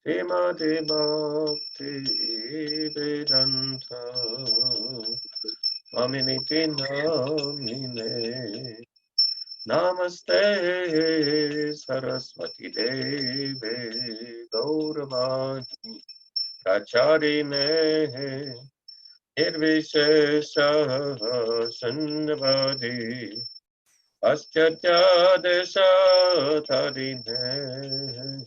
Srimati Bhakti Vedanta Swami Namine Namaste Saraswati Deve Gauravani Pracharine Nirvishesha Sannavadi Paschatya Desha Tarine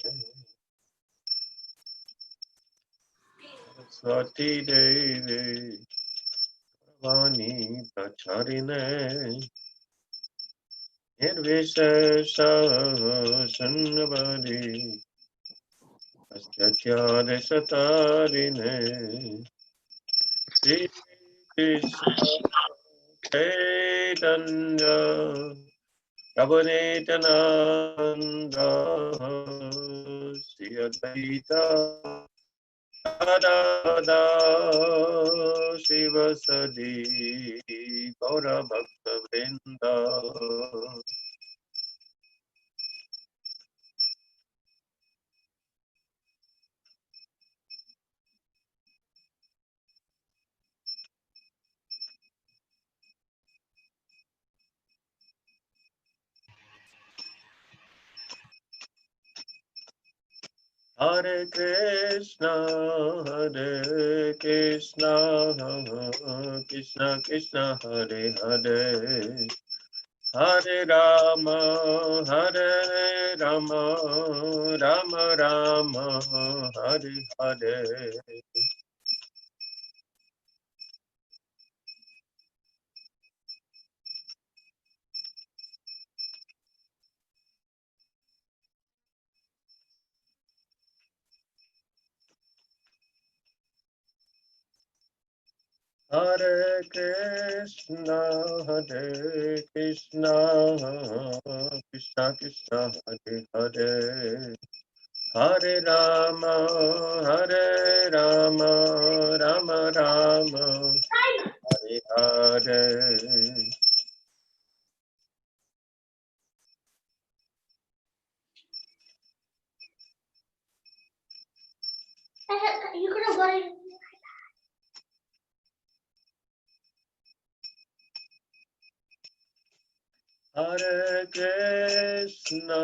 Swati Devi Vani Pracharine Nirvishesha Sannavadi Paschatya Desha Tarine Sri Krishna Chaitanya Prabhu Nityananda Sri Advaita Radha Shivasadi Gaura Bhakta Vrinda Hare Krishna Krishna Krishna Hare Hare Hare Rama Rama Rama Hare Hare Hare Krishna Krishna Krishna Hare Hare Hare Rama Rama Rama Hare Hare You could have got it. Hare Krishna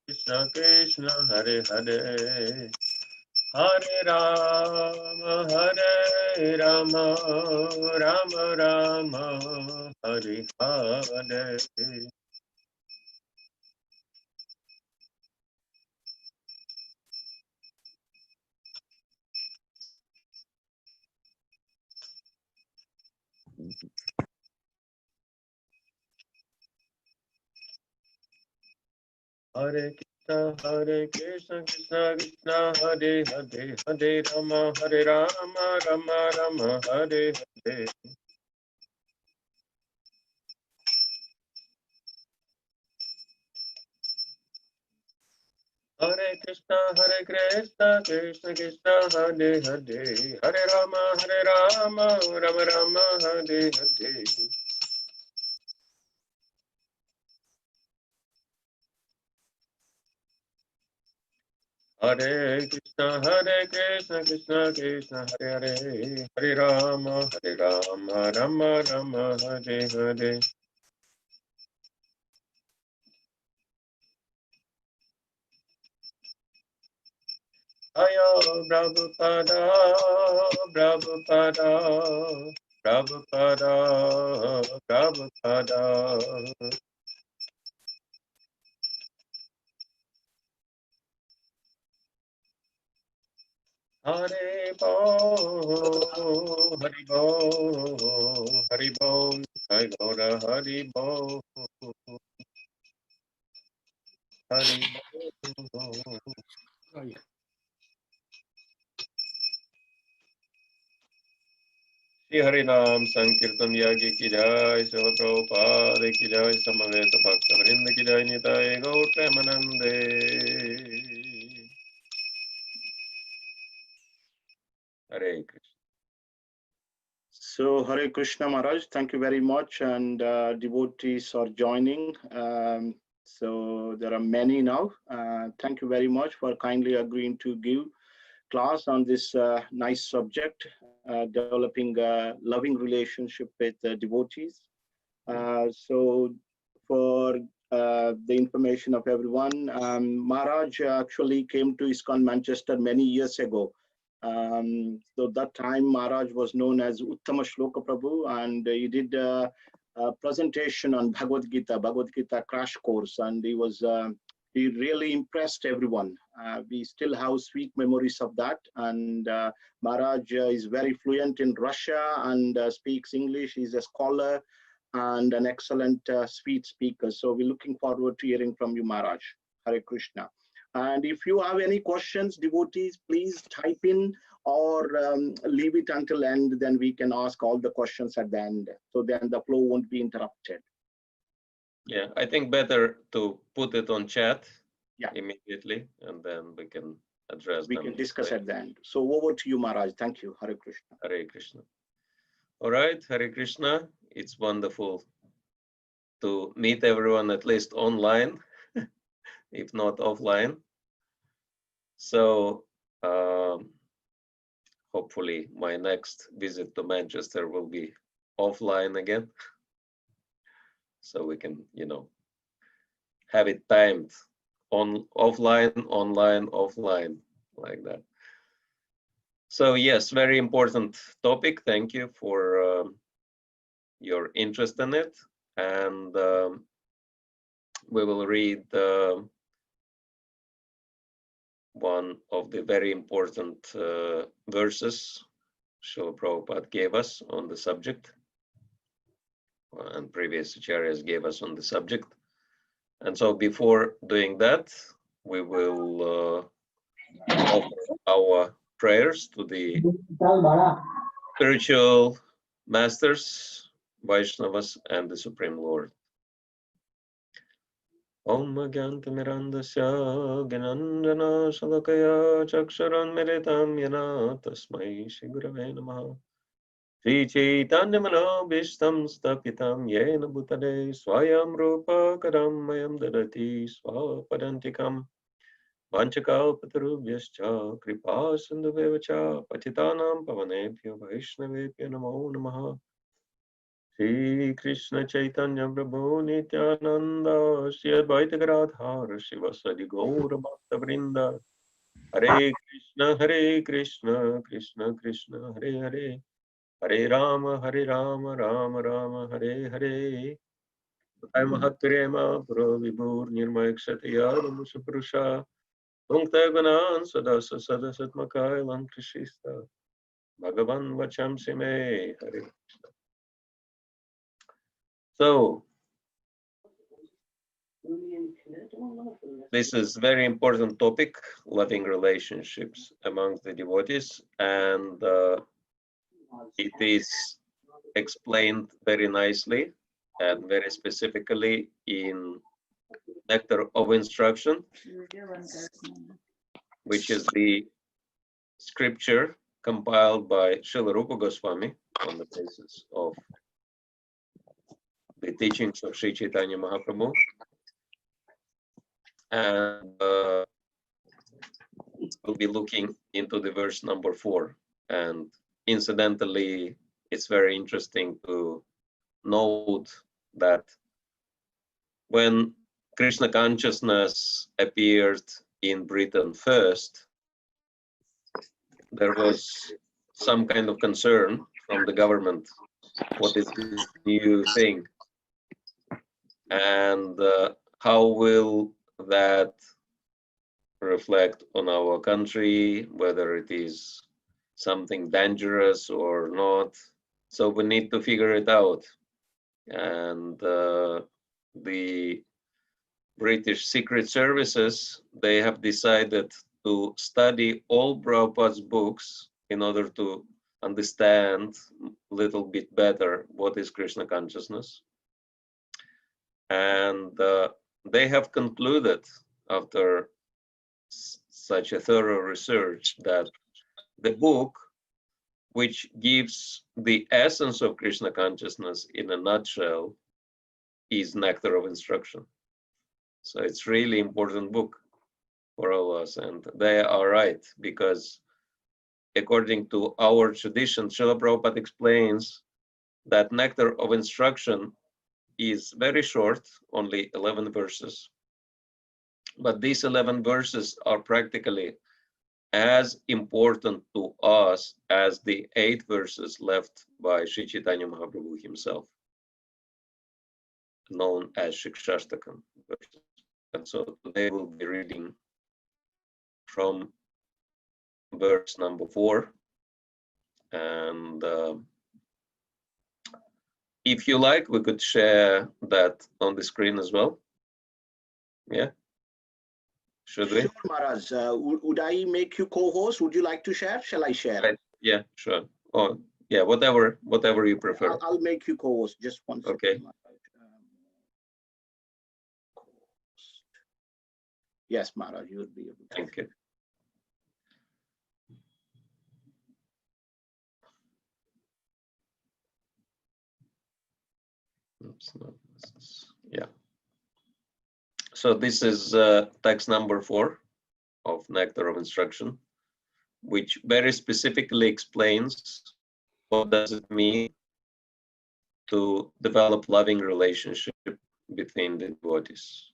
Krishna Krishna Hare Hare Hare Rama Rama Rama Hare Hare Hare Krishna Krishna Krishna Hare Hare Hare Rama Rama Hare Hare Hare Krishna Krishna Krishna Hare Hare Hare Rama Rama Hare Hare Hare Krishna Krishna Krishna Hare Hare Hare Rama Rama Hare Hare Aya Prabhupada Hare Bo Hari Bo Kai Gaura Hari Bo Hari Bo Shri Hari Naam Sankirtan Yagi ki jai Srila Prabhupada ki jai Samaveta Bhakta Vrinda ki jai Nitai Gaur Premanande Hare Krishna So Hare Krishna Maharaj, thank you very much, and devotees are joining. So there are many now. Thank you very much for kindly agreeing to give class on this nice subject, developing a loving relationship with devotees. So for the information of everyone, Maharaj actually came to ISKCON Manchester many years ago. So that time Maharaj was known as Uttama Shloka Prabhu, and he did a presentation on Bhagavad Gita crash course, and he really impressed everyone. We still have sweet memories of that, and Maharaj is very fluent in Russia and speaks English. He's a scholar and an excellent sweet speaker. So we're looking forward to hearing from you, Maharaj. Hare Krishna. And if you have any questions, devotees, please type in or leave it until end, then we can ask all the questions at the end. So then the flow won't be interrupted. Yeah, I think better to put it on chat Yeah. immediately, and then we can address them. We can discuss at the end. So over to you, Maharaj. Thank you. Hare Krishna. Hare Krishna. All right, Hare Krishna. It's wonderful to meet everyone, at least online, if not offline. So hopefully my next visit to Manchester will be offline again. So we can, have it timed on offline, online, offline, like that. So yes, very important topic. Thank you for your interest in it. And we will read one of the very important verses Srila Prabhupada gave us on the subject, and previous acharyas gave us on the subject. And so before doing that, we will offer our prayers to the spiritual masters, Vaishnavas, and the Supreme Lord. Om Gyantamirandasya Gyanandana Shalakaya Chaksharan Miritam Yana Tasmai Shri Gurave Namaha Shri Chaitanya Manobishtam Stapitam Yena Bhutale Swayam Rupa Kadam Mayam Dadati Swapadantikam Vanchakalpatarubhyascha Kripa Sindhuvevacha Patitanam Pavanebhyo Vaishnavebhyo Namo Namaha Shri Krishna Chaitanya Prabhu Nityananda Shri Advaita Gadadhara Shivasadi Gaura Bhakta Vrinda Hare Krishna Krishna Krishna Hare Hare Hare Rama Rama Rama Hare Hare Bhai Mahatrema Pura Vibhur Nirmay Kshatriya Ramusha Purusha Punkta Ganan Sadasa Sadasatmakai Lankrishista Bhagavan Vacham Sime Hare Krishna. So, this is very important topic, loving relationships amongst the devotees, and it is explained very nicely and very specifically in Nectar of Instruction, which is the scripture compiled by Srila Rupa Goswami on the basis of the teachings of Sri Chaitanya Mahaprabhu. And we'll be looking into the verse number 4. And incidentally, it's very interesting to note that when Krishna consciousness appeared in Britain first, there was some kind of concern from the government. What is this new thing? And how will that reflect on our country, whether it is something dangerous or not? So we need to figure it out. And the British Secret Services, they have decided to study all Prabhupada's books in order to understand a little bit better what is Krishna consciousness. And they have concluded, after such a thorough research, that the book which gives the essence of Krishna consciousness in a nutshell, is Nectar of Instruction. So it's really important book for all of us, and they are right, because according to our tradition, Srila Prabhupada explains that Nectar of Instruction is very short, only 11 verses. But these 11 verses are practically as important to us as the 8 verses left by Sri Chaitanya Mahaprabhu himself, known as Shikshashtakam verses. And so today we'll be reading from verse number 4. And if you like, we could share that on the screen as well. Yeah? Should we? Sure, Maharaj. Would I make you co-host? Would you like to share? Shall I share? Right. Yeah, sure. Oh, yeah, whatever you prefer. I'll make you co-host. Just one second. Okay. Yes, Maharaj, you will be able to. Thank you. Oops, no, yeah. So this is text number 4 of Nectar of Instruction, which very specifically explains what does it mean to develop loving relationship between the devotees.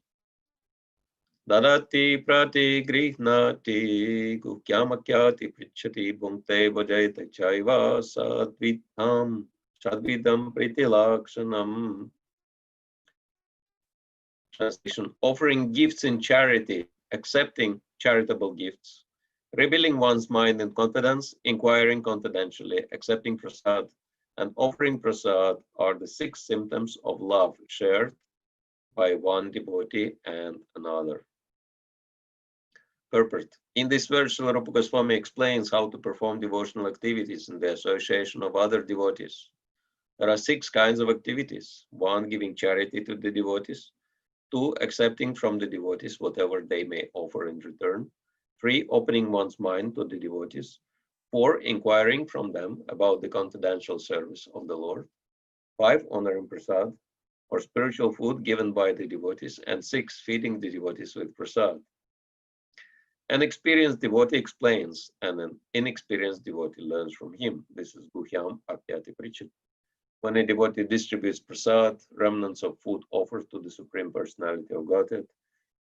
Dadati prati grihnati gukyamakyati prichati bhungte vajayate chaiva sadvidam priti lakshanam. Translation: offering gifts in charity, accepting charitable gifts, revealing one's mind in confidence, inquiring confidentially, accepting prasad, and offering prasad are the 6 symptoms of love shared by one devotee and another. Purport: in this verse, Srila Rupa Goswami explains how to perform devotional activities in the association of other devotees. There are 6 kinds of activities. 1, giving charity to the devotees. 2, accepting from the devotees whatever they may offer in return. 3, opening one's mind to the devotees. 4, inquiring from them about the confidential service of the Lord. 5, honoring prasad, or spiritual food given by the devotees. And 6, feeding the devotees with prasad. An experienced devotee explains, and an inexperienced devotee learns from him. This is Guhyam Akyati Prichet. When a devotee distributes prasad, remnants of food offered to the Supreme Personality of Godhead,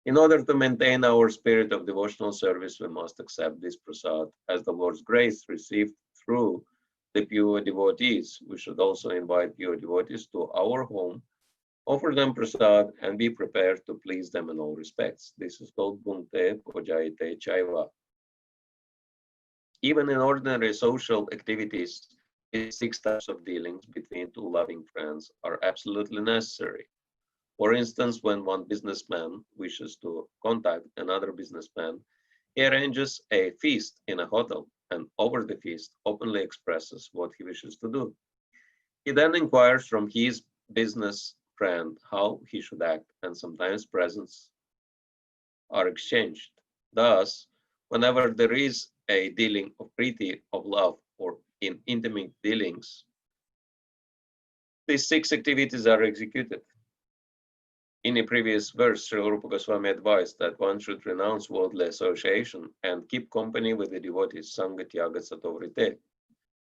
in order to maintain our spirit of devotional service, we must accept this prasad as the Lord's grace received through the pure devotees. We should also invite pure devotees to our home, offer them prasad, and be prepared to please them in all respects. This is called Bhungte Pojayate Chaiva. Even in ordinary social activities, these 6 types of dealings between 2 loving friends are absolutely necessary. For instance, when one businessman wishes to contact another businessman, he arranges a feast in a hotel and over the feast openly expresses what he wishes to do. He then inquires from his business friend how he should act, and sometimes presents are exchanged. Thus, whenever there is a dealing of priti, of love, or in intimate dealings, these 6 activities are executed. In a previous verse, Srila Rupa Goswami advised that one should renounce worldly association and keep company with the devotees, Sangha Tyaga Satovrite.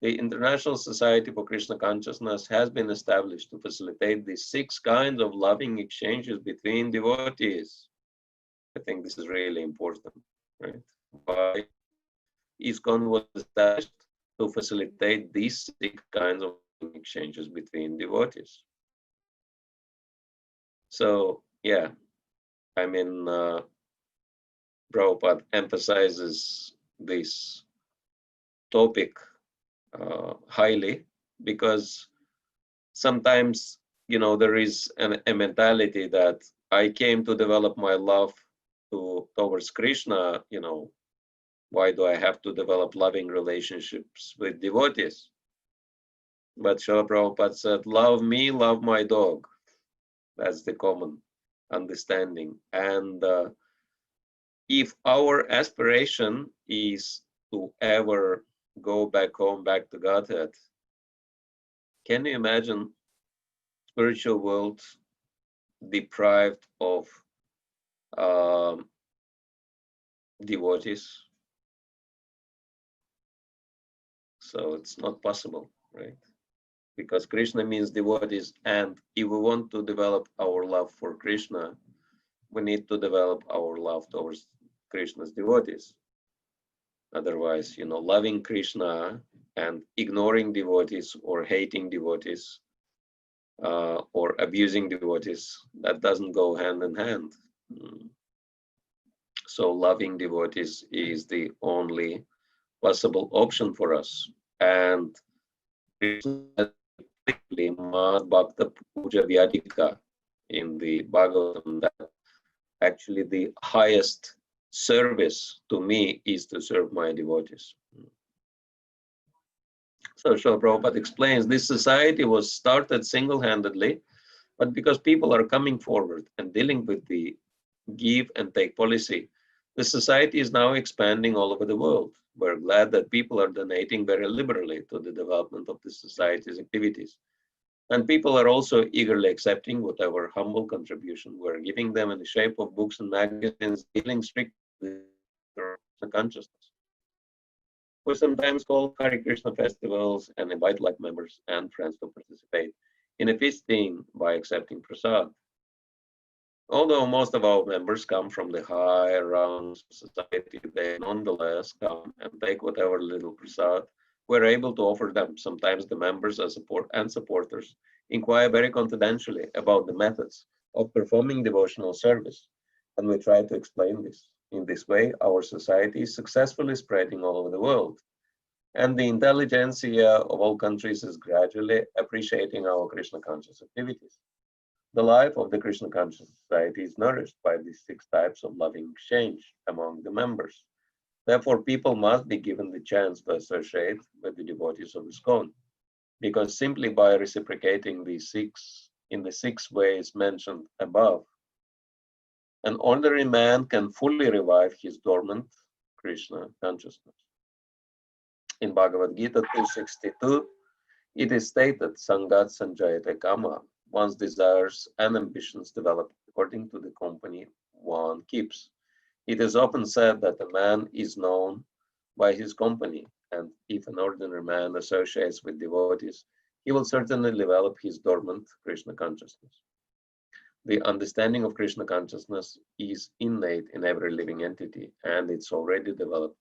The International Society for Krishna Consciousness has been established to facilitate these 6 kinds of loving exchanges between devotees. I think this is really important, right? Why ISKCON was established to facilitate these 6 kinds of exchanges between devotees. So, yeah, I mean, Prabhupada emphasizes this topic highly because sometimes, there is a mentality that I came to develop my love towards Krishna, why do I have to develop loving relationships with devotees? But Srila Prabhupada said, love me, love my dog. That's the common understanding. And if our aspiration is to ever go back home, back to Godhead. Can you imagine spiritual world deprived of devotees? So it's not possible, right? Because Krishna means devotees, and if we want to develop our love for Krishna, we need to develop our love towards Krishna's devotees. Otherwise, loving Krishna and ignoring devotees or hating devotees or abusing devotees, that doesn't go hand in hand. So loving devotees is the only possible option for us. And Krishna Mad Bhakta Puja Vyadika in the Bhagavatam, that actually the highest service to me is to serve my devotees. So Srila Prabhupada explains this society was started single-handedly, but because people are coming forward and dealing with the give and take policy, the society is now expanding all over the world. We're glad that people are donating very liberally to the development of the society's activities. And people are also eagerly accepting whatever humble contribution we're giving them in the shape of books and magazines dealing strictly with the consciousness. We sometimes call Hare Krishna festivals and invite like members and friends to participate in a feasting by accepting prasad. Although most of our members come from the higher rounds of society, they nonetheless come and take whatever little prasad we're able to offer them. Sometimes the members and supporters inquire very confidentially about the methods of performing devotional service, and we try to explain this. In this way, our society is successfully spreading all over the world, and the intelligentsia of all countries is gradually appreciating our Krishna conscious activities. The life of the Krishna conscious society is nourished by these 6 types of loving exchange among the members. Therefore, people must be given the chance to associate with the devotees of ISKCON, because simply by reciprocating in the 6 ways mentioned above, an ordinary man can fully revive his dormant Krishna consciousness. In Bhagavad Gita 262, it is stated, Sangat Sanjayate Kama, one's desires and ambitions develop according to the company one keeps. It is often said that a man is known by his company, and if an ordinary man associates with devotees, he will certainly develop his dormant Krishna consciousness. The understanding of Krishna consciousness is innate in every living entity, and it's already developed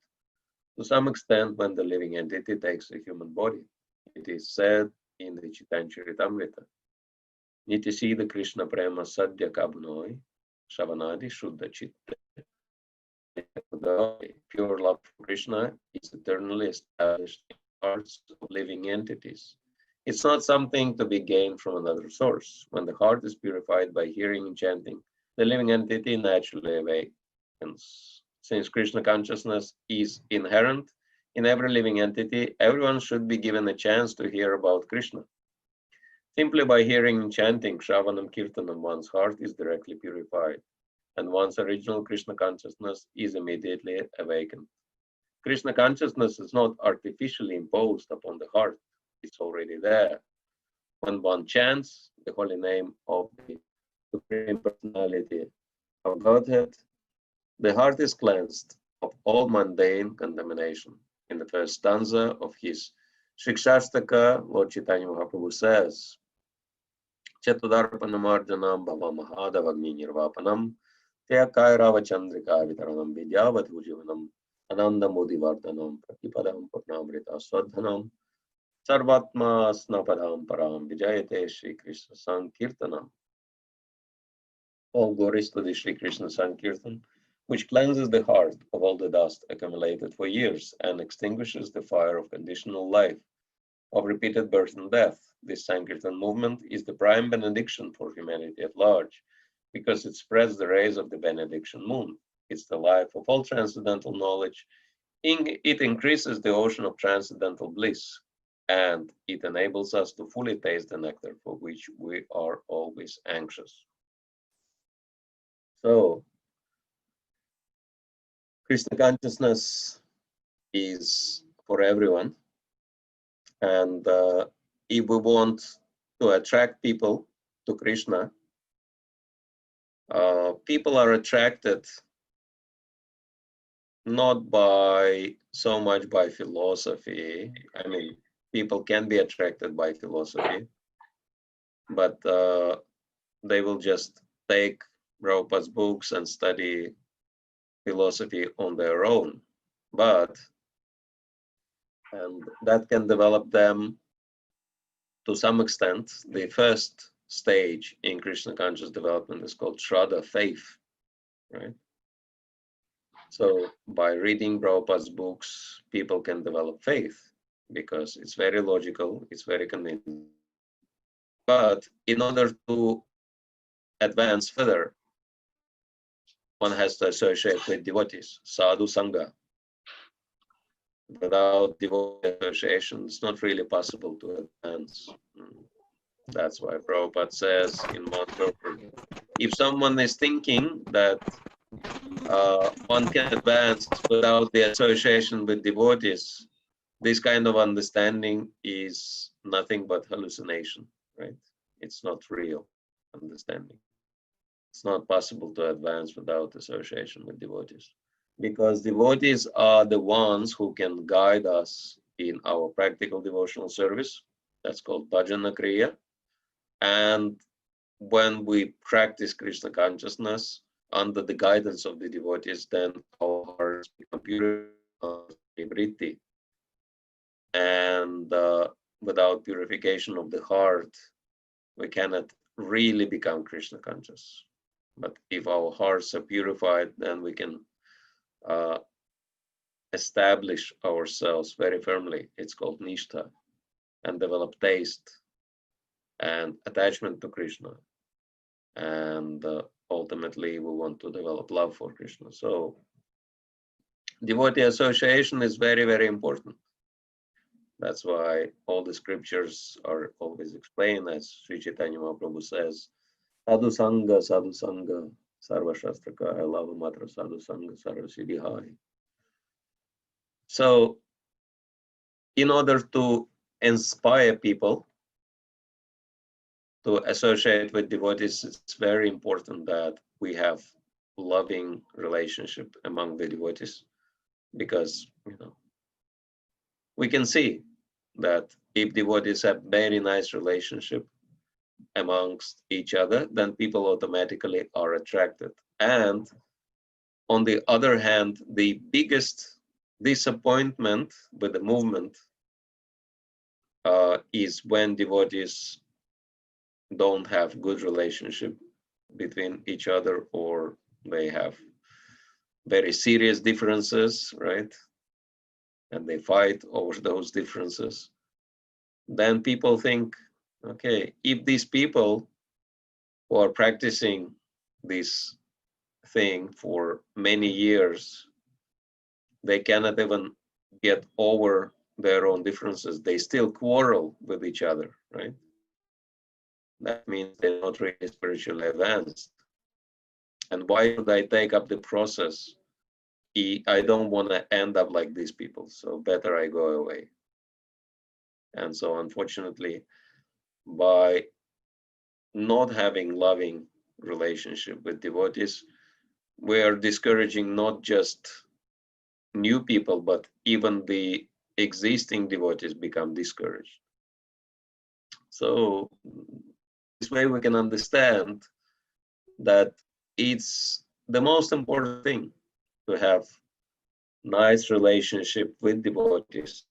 to some extent when the living entity takes a human body. It is said in the Chaitanya Charitamrita, Nitisida Krishna Prema Sadhya Kabnoi, Shavanadi Shuddha Chitta. Pure love for Krishna is eternally established in the hearts of living entities. It's not something to be gained from another source. When the heart is purified by hearing and chanting, the living entity naturally awakens. Since Krishna consciousness is inherent in every living entity, everyone should be given a chance to hear about Krishna. Simply by hearing and chanting, Shravanam Kirtanam, one's heart is directly purified, and one's original Krishna consciousness is immediately awakened. Krishna consciousness is not artificially imposed upon the heart, it's already there. When one chants the holy name of the Supreme Personality of Godhead, the heart is cleansed of all mundane contamination. In the first stanza of his Shikshastaka, Lord Chaitanya Mahaprabhu says, Chatudarpanamarjanam Bhava Mahadavagni Nirvapanam Tya Kairava Chandrika Vitaranam Vidyavadhujivanam Ananda Mudivardhanam Pratipadam Purnamrita Swadhanam Sarvatma Snapadam Param Vijayate Shri Krishna Sankirtanam. All glories to the Shri Krishna Sankirtan, which cleanses the heart of all the dust accumulated for years and extinguishes the fire of conditional life, of repeated birth and death. This Sankirtan movement is the prime benediction for humanity at large, because it spreads the rays of the benediction moon. It's the life of all transcendental knowledge. It increases the ocean of transcendental bliss, and it enables us to fully taste the nectar for which we are always anxious. So, Krishna consciousness is for everyone. And if we want to attract people to Krishna, people are attracted not by so much by philosophy. I mean, people can be attracted by philosophy, but they will just take Prabhupada's books and study philosophy on their own. And that can develop them to some extent. The first stage in Krishna conscious development is called Shraddha, faith, right? So by reading Prabhupada's books, people can develop faith because it's very logical, it's very convincing. But in order to advance further, one has to associate with devotees, sadhu sangha. Without devotee association, it's not really possible to advance. That's why Prabhupada says in mantra, if someone is thinking that one can advance without the association with devotees, this kind of understanding is nothing but hallucination, right? It's not real understanding. It's not possible to advance without association with devotees, because devotees are the ones who can guide us in our practical devotional service. That's called bhajana kriya. And when we practice Krishna consciousness under the guidance of the devotees, then our hearts become pure, vritti. And without purification of the heart, we cannot really become Krishna conscious. But if our hearts are purified, then we can establish ourselves very firmly. It's called nishtha, and develop taste and attachment to Krishna. And ultimately, we want to develop love for Krishna. So devotee association is very, very important. That's why all the scriptures are always explained, as Sri Chaitanya Mahaprabhu says, sadhu sangha, sarva shastraka, lava matra sadhu sangha, sarva siddhihai. So in order to inspire people to associate with devotees, it's very important that we have loving relationship among the devotees, because we can see that if devotees have very nice relationship amongst each other, then people automatically are attracted. And on the other hand, the biggest disappointment with the movement is when devotees don't have good relationship between each other, or they have very serious differences, right? And they fight over those differences. Then people think, okay, if these people who are practicing this thing for many years, they cannot even get over their own differences, they still quarrel with each other, right? That means they're not really spiritually advanced. And why should I take up the process? I don't want to end up like these people, so better I go away. And so unfortunately, by not having loving relationship with devotees, we are discouraging not just new people, but even the existing devotees become discouraged. So this way we can understand that it's the most important thing to have nice relationship with devotees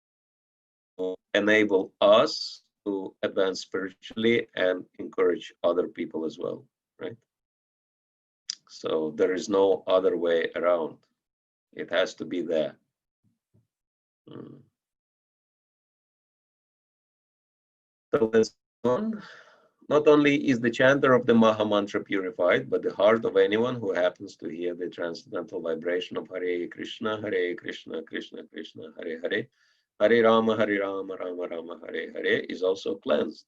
to enable us to advance spiritually and encourage other people as well, right? So there is no other way around. It has to be there. So let's go on. Not only is the chanter of the Maha Mantra purified, but the heart of anyone who happens to hear the transcendental vibration of Hare Krishna, Krishna Krishna, Hare Hare, Hare Rama, Rama Rama, Hare Hare is also cleansed.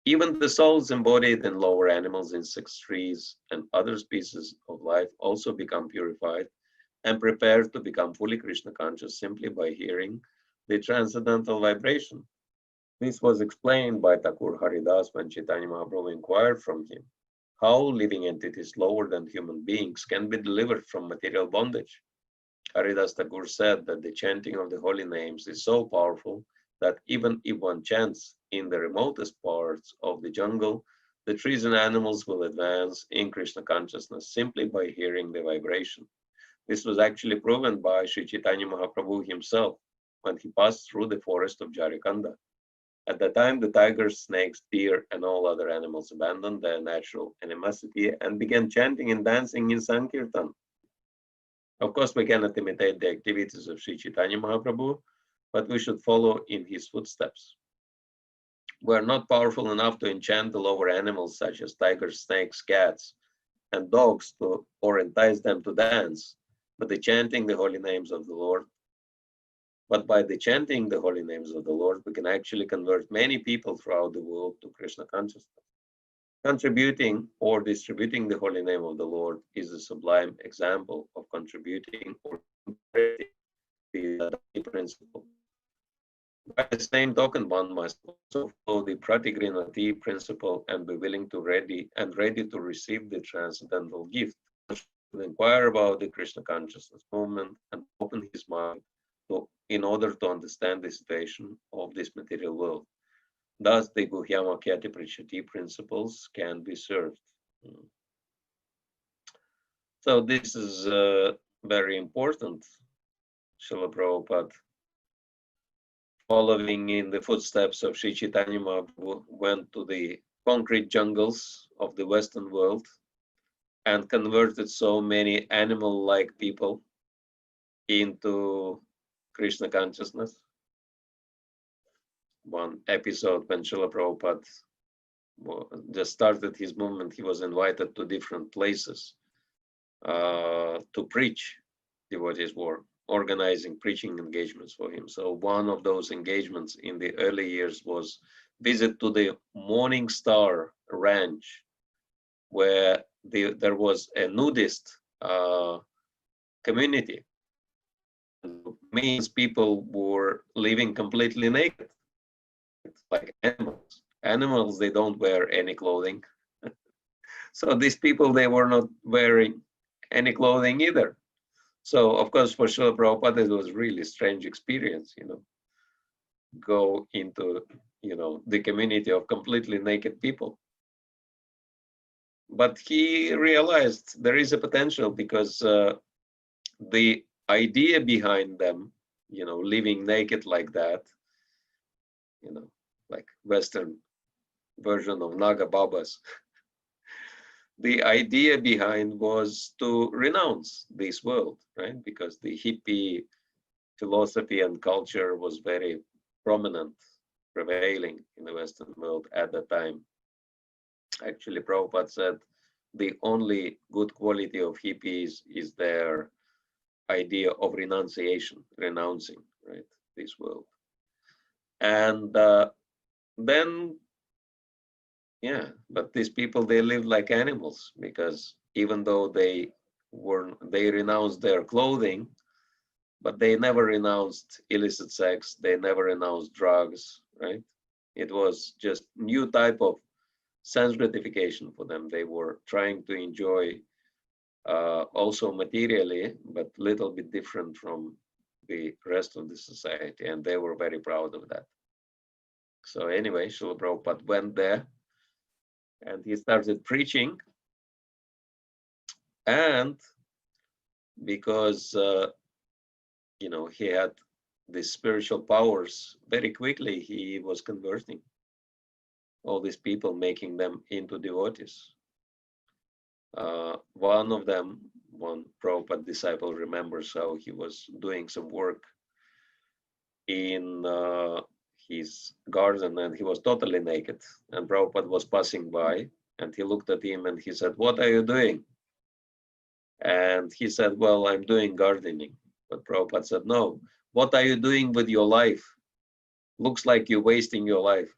Even the souls embodied in lower animals, insects, trees, and other species of life also become purified and prepare to become fully Krishna conscious simply by hearing the transcendental vibration. This was explained by Thakur Haridas when Chaitanya Mahaprabhu inquired from him how living entities lower than human beings can be delivered from material bondage. Haridas Thakur said that the chanting of the holy names is so powerful that even if one chants in the remotest parts of the jungle, the trees and animals will advance in Krishna consciousness simply by hearing the vibration. This was actually proven by Sri Chaitanya Mahaprabhu himself when he passed through the forest of Jharikanda. At that time, the tigers, snakes, deer, and all other animals abandoned their natural animosity and began chanting and dancing in Sankirtan. Of course, we cannot imitate the activities of Sri Chaitanya Mahaprabhu, but we should follow in his footsteps. We are not powerful enough to enchant the lower animals such as tigers, snakes, cats, and dogs or entice them to dance, but the chanting the holy names of the Lord. But by the chanting the holy names of the Lord, we can actually convert many people throughout the world to Krishna consciousness. Contributing or distributing the holy name of the Lord is a sublime example of contributing or spreading the principle. By the same token, one must also follow the pratigrinati principle and be willing to ready to receive the transcendental gift. One should inquire about the Krishna consciousness movement and open his mind in order to understand the situation of this material world. Thus, the Guhyama Kyati Prichati principles can be served. So this is very important. Srila Prabhupada, following in the footsteps of Sri Chaitanya Mahaprabhu, went to the concrete jungles of the Western world and converted so many animal-like people into Krishna consciousness. One episode when Srila Prabhupada just started his movement, he was invited to different places to preach. Devotees were organizing preaching engagements for him. So one of those engagements in the early years was visit to the Morning Star Ranch, where there was a nudist community. Means people were living completely naked, like animals. Animals, they don't wear any clothing. So these people, they were not wearing any clothing either. So of course, for Srila Prabhupada, it was really strange experience, go into, the community of completely naked people. But he realized there is a potential because the idea behind them, living naked like that, like Western version of Naga Babas. The idea behind was to renounce this world, right? Because the hippie philosophy and culture was very prominent, prevailing in the Western world at that time. Actually, Prabhupada said the only good quality of hippies is their idea of renunciation, renouncing, right, this world. And then, yeah, but these people, they lived like animals because even though they renounced their clothing, but they never renounced illicit sex, they never renounced drugs, right? It was just new type of sense gratification for them. They were trying to enjoy also materially, but little bit different from the rest of the society, and they were very proud of that. So anyway, Srila Prabhupada went there and he started preaching, and because he had the spiritual powers, very quickly he was converting all these people, making them into devotees. One Prabhupada disciple remembers how he was doing some work in his garden and he was totally naked, and Prabhupada was passing by and he looked at him and he said, "What are you doing?" And he said, "Well, I'm doing gardening." But Prabhupada said, "No, what are you doing with your life? Looks like you're wasting your life."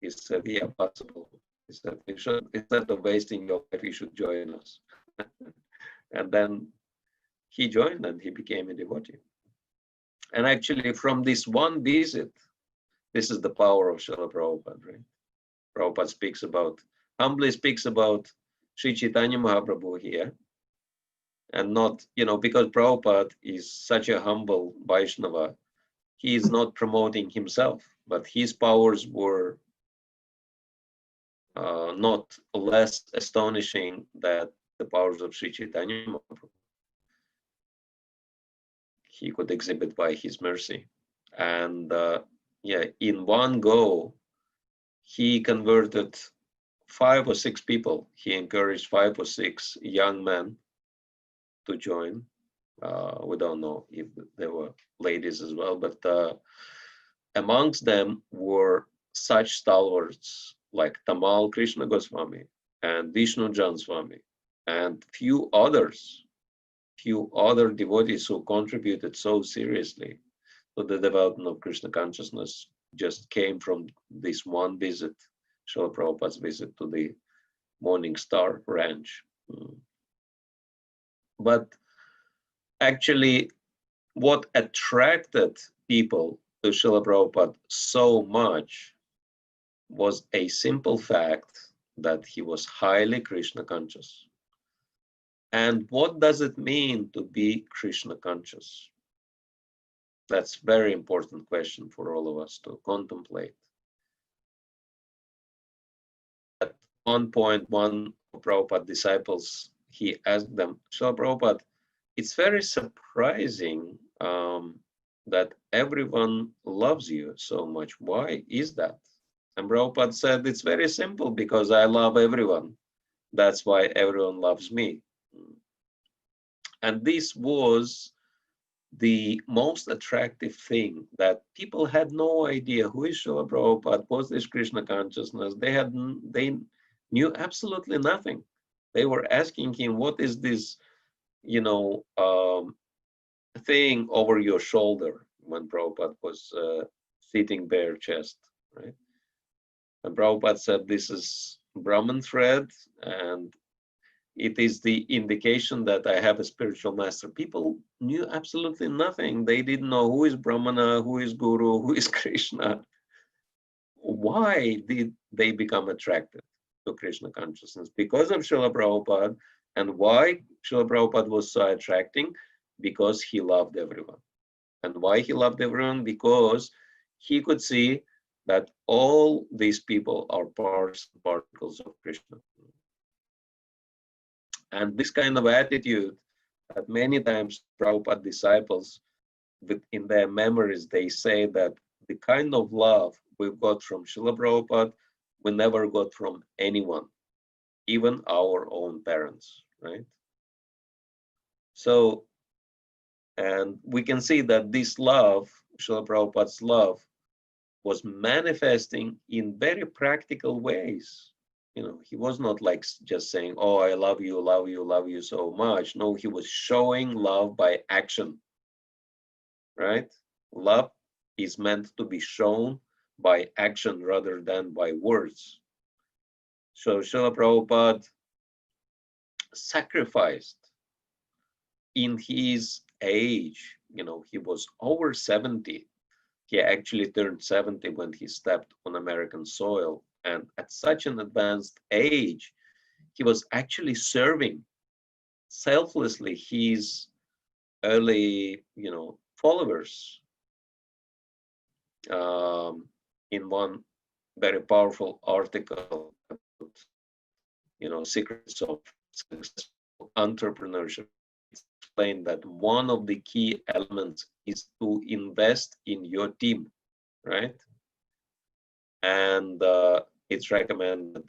He said, "Yeah, possible." He said, instead of wasting your life, you should join us." And then he joined and he became a devotee. And actually from this one visit, this is the power of Srila Prabhupada, right? Prabhupada humbly speaks about Sri Chaitanya Mahaprabhu here. And not, because Prabhupada is such a humble Vaishnava, he is not promoting himself, but his powers were not less astonishing than the powers of Sri Chaitanya Mahaprabhu. He could exhibit by his mercy. And in one go, he converted 5 or 6 people. He encouraged 5 or 6 young men to join. We don't know if there were ladies as well, but amongst them were such stalwarts like Tamal Krishna Goswami and Vishnu Jan Swami and few other devotees who contributed so seriously to the development of Krishna consciousness just came from this one visit, Srila Prabhupada's visit to the Morning Star Ranch. But actually, what attracted people to Srila Prabhupada so much was a simple fact that he was highly Krishna conscious. And what does it mean to be Krishna conscious? That's a very important question for all of us to contemplate. At one point, one of Prabhupada's disciples, he asked them, Srila Prabhupada, it's very surprising that everyone loves you so much. Why is that? And Prabhupada said, it's very simple, because I love everyone. That's why everyone loves me. And this was the most attractive thing, that people had no idea who is Srila Prabhupada, what's this Krishna consciousness. They knew absolutely nothing. They were asking him, what is this, thing over your shoulder, when Prabhupada was sitting bare chest, right? And Prabhupada said, this is Brahman thread, and it is the indication that I have a spiritual master. People knew absolutely nothing. They didn't know who is Brahmana, who is Guru, who is Krishna. Why did they become attracted to Krishna consciousness? Because of Srila Prabhupada. And why Srila Prabhupada was so attracting? Because he loved everyone. And why he loved everyone? Because he could see that all these people are parts and particles of Krishna. And this kind of attitude that many times Prabhupada disciples, in their memories, they say that the kind of love we've got from Srila Prabhupada, we never got from anyone, even our own parents, right? So, and we can see that this love, Srila Prabhupada's love, was manifesting in very practical ways. He was not like just saying, oh, I love you, love you, love you so much. No, he was showing love by action, right? Love is meant to be shown by action rather than by words. So Srila Prabhupada sacrificed in his age. He was over 70. He actually turned 70 when he stepped on American soil. And at such an advanced age, he was actually serving selflessly his early, followers. In one very powerful article, secrets of successful entrepreneurship, it's explained that one of the key elements is to invest in your team, right? And it's recommended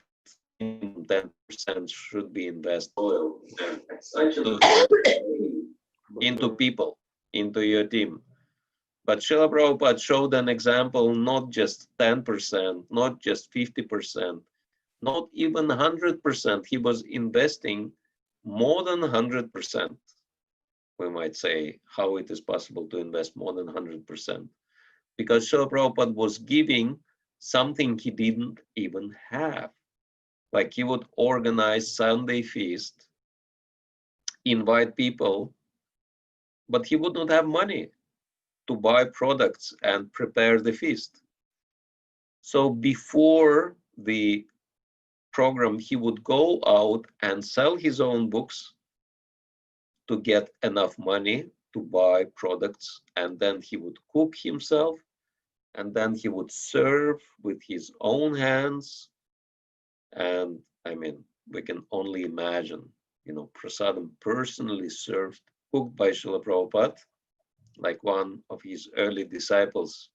10% should be invested into people, into your team. But Srila Prabhupada showed an example, not just 10%, not just 50%, not even 100%. He was investing more than 100%. We might say how it is possible to invest more than 100%. Because Srila Prabhupada was giving something he didn't even have. Like he would organize Sunday feast, invite people but he would not have money to buy products and prepare the feast. So before the program, he would go out and sell his own books to get enough money to buy products, and then he would cook himself, and then he would serve with his own hands. And I mean, we can only imagine, prasadam personally served, cooked by Srila Prabhupada, like one of his early disciples.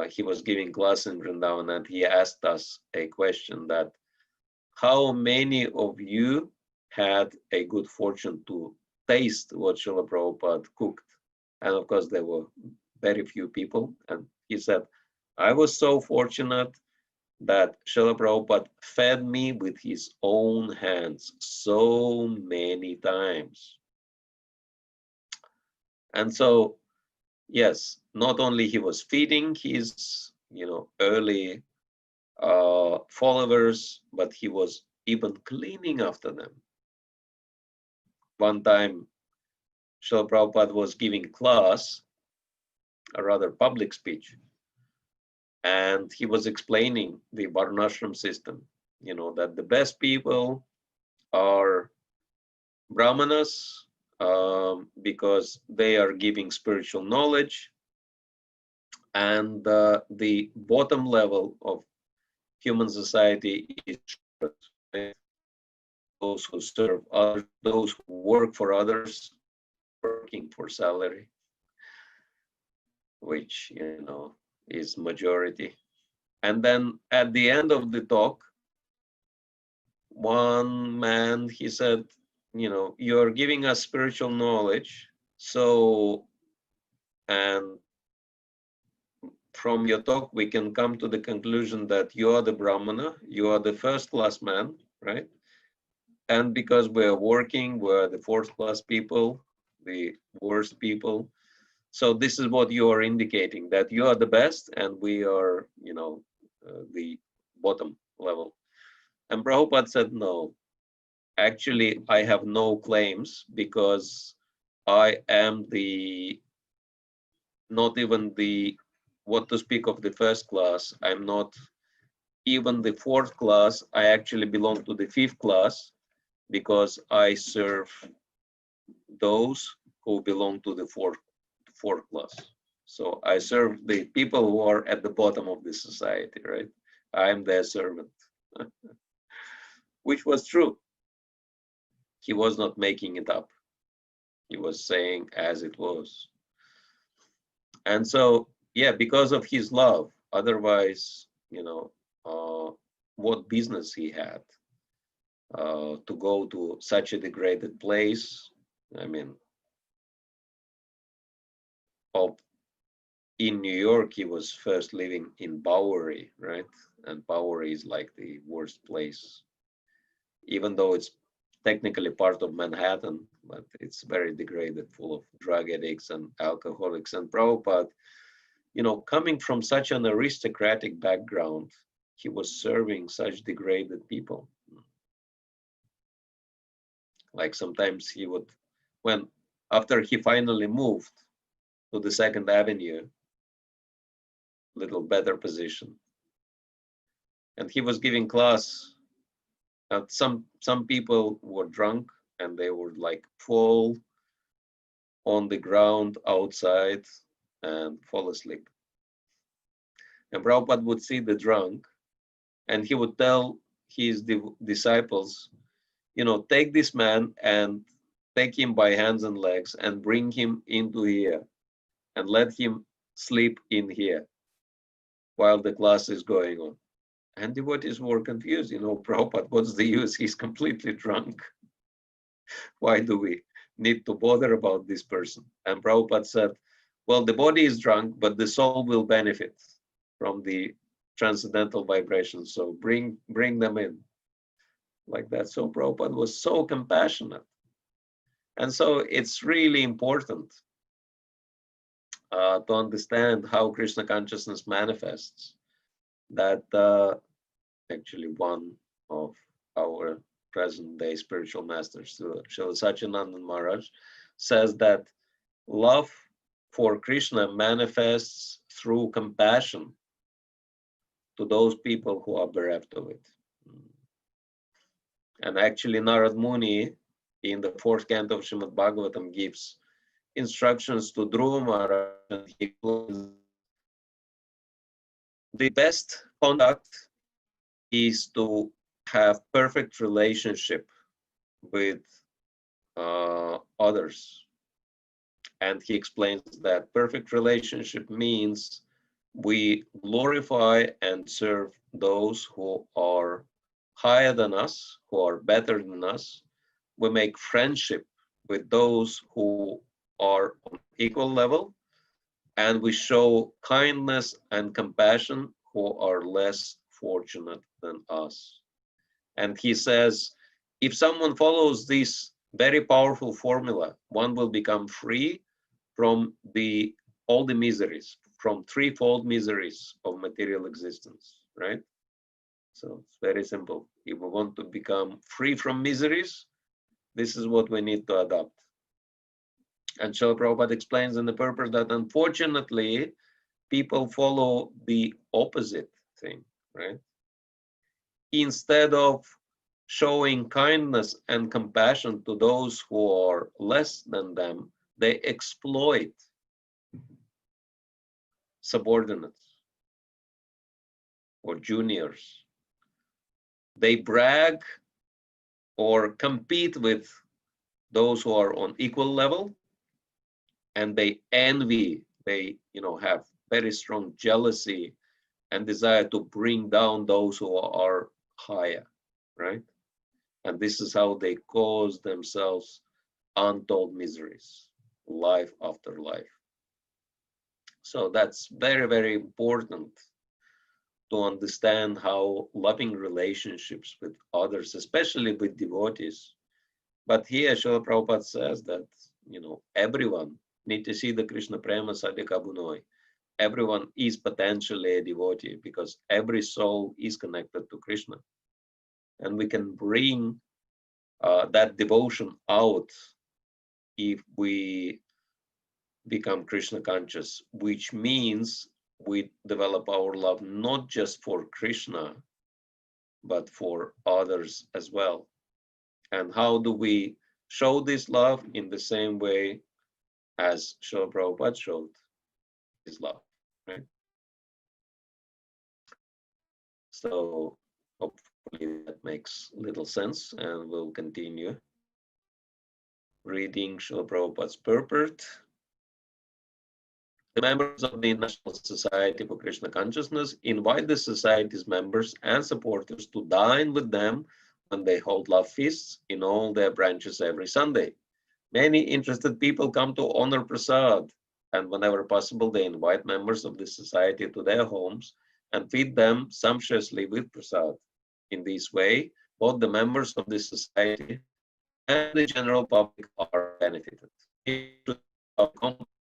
He was giving class in Vrindavan, and he asked us a question that, how many of you had a good fortune to taste what Srila Prabhupada cooked? And of course, there were very few people. And he said, I was so fortunate that Srila Prabhupada fed me with his own hands so many times. And so, yes, not only he was feeding his, early followers, but he was even cleaning after them. One time, Srila Prabhupada was giving class, a rather public speech, and he was explaining the Varnashram system, that the best people are Brahmanas, because they are giving spiritual knowledge, and the bottom level of human society is those who serve others, those who work for others, working for salary, which is majority. And then at the end of the talk, one man, he said, you're giving us spiritual knowledge, so, and from your talk we can come to the conclusion that you are the Brahmana, you are the first class man, right? And because we're working, we're the fourth class people, the worst people. So this is what you are indicating, that you are the best and we are, the bottom level. And Prabhupada said, no, actually, I have no claims, because I am not even what to speak of the first class. I'm not even the fourth class. I actually belong to the fifth class, because I serve those who belong to the fourth class. So I serve the people who are at the bottom of the society, right? I'm their servant, which was true. He was not making it up. He was saying as it was. And so, yeah, because of his love, otherwise, what business he had to go to such a degraded place. I mean, in New York, he was first living in Bowery, right? And Bowery is like the worst place, even though it's technically part of Manhattan, but it's very degraded, full of drug addicts and alcoholics. And Prabhupada, coming from such an aristocratic background, he was serving such degraded people. Like sometimes he would, after he finally moved to the Second Avenue, little better position, and he was giving class, and some people were drunk and they would like fall on the ground outside and fall asleep. And Prabhupada would see the drunk and he would tell his disciples, take this man and take him by hands and legs and bring him into here and let him sleep in here while the class is going on. And devotees were confused, Prabhupada, what's the use? He's completely drunk. Why do we need to bother about this person? And Prabhupada said, well, the body is drunk, but the soul will benefit from the transcendental vibrations. So bring them in, like that. So Prabhupada was so compassionate. And so it's really important to understand how Krishna consciousness manifests. That actually one of our present day spiritual masters, Srila Satchidananda Maharaj, says that love for Krishna manifests through compassion to those people who are bereft of it. And actually, Narad Muni, in the 4th canto of Srimad Bhagavatam, gives instructions to Dhruva Maharaj, and he explains the best conduct is to have perfect relationship with others. And he explains that perfect relationship means we glorify and serve those who are higher than us, who are better than us. We make friendship with those who are on equal level, and we show kindness and compassion who are less fortunate than us. And he says, if someone follows this very powerful formula, one will become free from all the miseries, from threefold miseries of material existence, right? So it's very simple. If we want to become free from miseries, this is what we need to adopt. And Srila Prabhupada explains in the purpose that unfortunately, people follow the opposite thing, right? Instead of showing kindness and compassion to those who are less than them, they exploit subordinates or juniors. They brag or compete with those who are on equal level, and they envy, they have very strong jealousy and desire to bring down those who are higher, right? And this is how they cause themselves untold miseries, life after life. So that's very, very important to understand how loving relationships with others, especially with devotees. But here Srila Prabhupada says that, everyone need to see the Krishna Prema Sadhika Bunoi. Everyone is potentially a devotee because every soul is connected to Krishna. And we can bring that devotion out if we become Krishna conscious, which means we develop our love not just for Krishna, but for others as well. And how do we show this love? In the same way as Srila Prabhupada showed his love, right? So hopefully that makes little sense, and we'll continue reading Srila Prabhupada's purport. The members of the National Society for Krishna Consciousness invite the society's members and supporters to dine with them when they hold love feasts in all their branches every Sunday. Many interested people come to honor prasad, and whenever possible, they invite members of the society to their homes and feed them sumptuously with prasad. In this way, both the members of the society and the general public are benefited.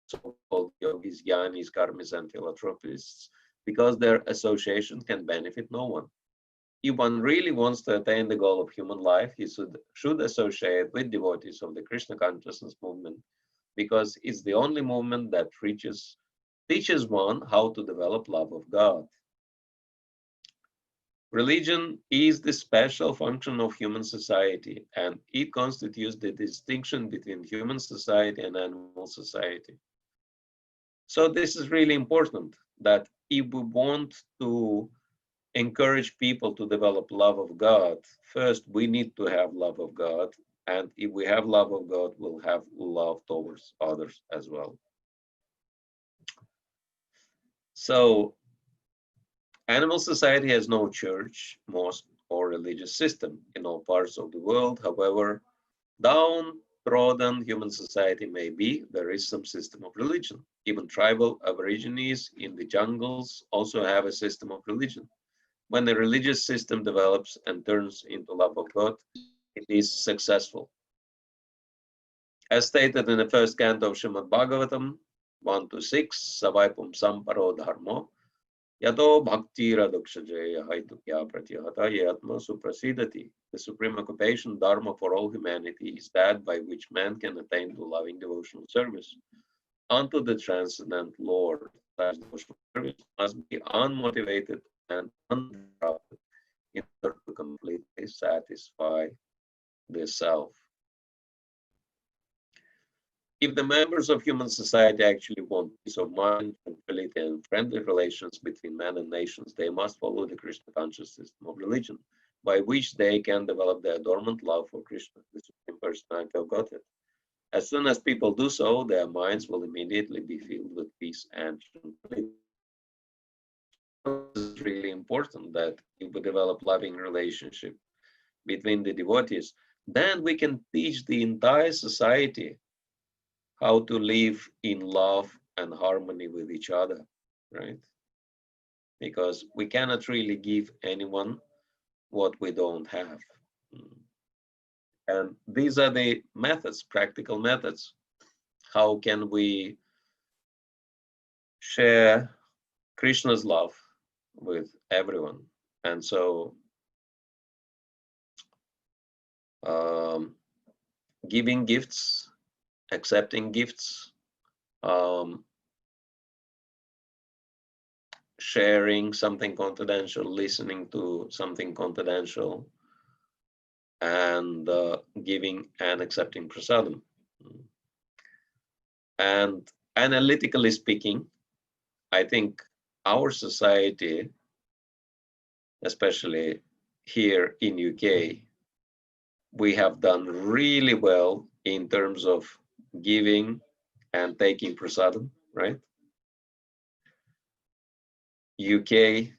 So-called yogis, jnanis, karmis, and philanthropists, because their association can benefit no one. If one really wants to attain the goal of human life, he should associate with devotees of the Krishna consciousness movement, because it's the only movement that teaches one how to develop love of God. Religion is the special function of human society, and it constitutes the distinction between human society and animal society. So this is really important, that if we want to encourage people to develop love of God, first we need to have love of God. And if we have love of God, we'll have love towards others as well. So animal society has no church, mosque, or religious system in all parts of the world. However, downtrodden human society may be, there is some system of religion. Even tribal aborigines in the jungles also have a system of religion. When the religious system develops and turns into love of God, it is successful. As stated in the 1st canto of Srimad Bhagavatam, 1-6, Savaipum Samparo Dharmo, Yato Bhakti Rasayana Haitukya Pratyahata Yatma Suprasidati. The supreme occupation, Dharma for all humanity, is that by which man can attain to loving devotional service. unto the transcendent Lord. Such devotional service must be unmotivated and uninterrupted in order to completely satisfy the self. If the members of human society actually want peace of mind, tranquility, and friendly relations between men and nations, they must follow the Krishna conscious system of religion, by which they can develop their dormant love for Krishna, the Supreme Personality of Godhead. As soon as people do so, their minds will immediately be filled with peace and tranquility. It's really important that if we develop loving relationship between the devotees, then we can teach the entire society how to live in love and harmony with each other, right? Because we cannot really give anyone what we don't have. And these are the methods, practical methods. How can we share Krishna's love with everyone? And so giving gifts, accepting gifts, sharing something confidential, listening to something confidential, and giving and accepting prasadam. And analytically speaking, I think our society, especially here in UK, we have done really well in terms of giving and taking prasadam, right? UK,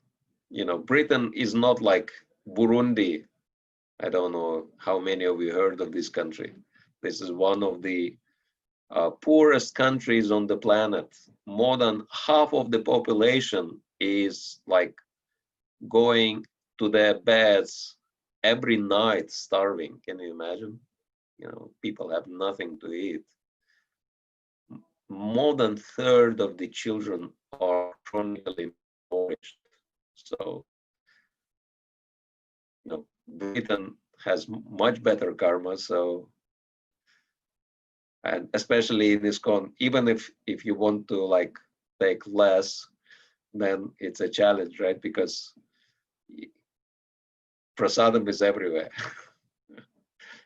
Britain is not like Burundi. I don't know how many of you heard of this country. This is one of the poorest countries on the planet. More than half of the population is like going to their beds every night starving. Can you imagine? People have nothing to eat. More than a third of the children are chronically malnourished. So, Britain has much better karma. So, and especially in ISKCON, even if you want to like take less, then it's a challenge, right? Because prasadam is everywhere.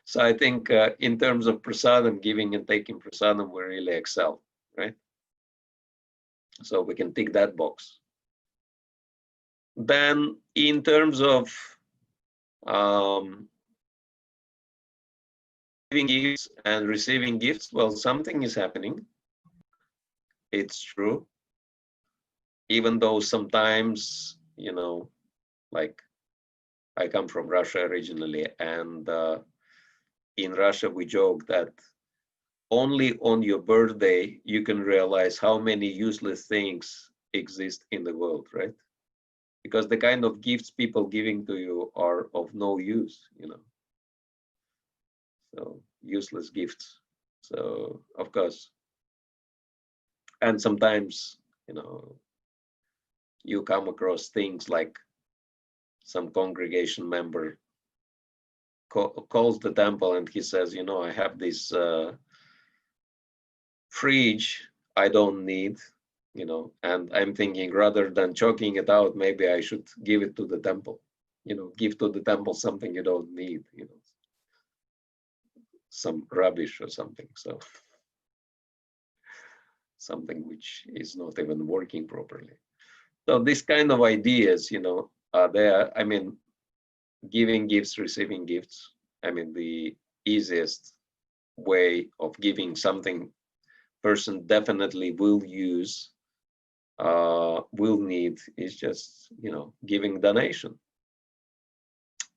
So I think in terms of prasadam, giving and taking prasadam, we really excel, right? So we can tick that box. Then in terms of giving gifts and receiving gifts, well, something is happening. It's true. Even though sometimes, like I come from Russia originally, and in Russia we joke that only on your birthday you can realize how many useless things exist in the world, right? Because the kind of gifts people giving to you are of no use, So useless gifts. So of course, and sometimes, you come across things like some congregation member calls the temple and he says, I have this fridge I don't need, and I'm thinking rather than choking it out, maybe I should give it to the temple, give to the temple something you don't need, some rubbish or something. So something which is not even working properly. So these kind of ideas, are there. I mean, giving gifts, receiving gifts. I mean, the easiest way of giving something person definitely will use, will need, is just, giving donation.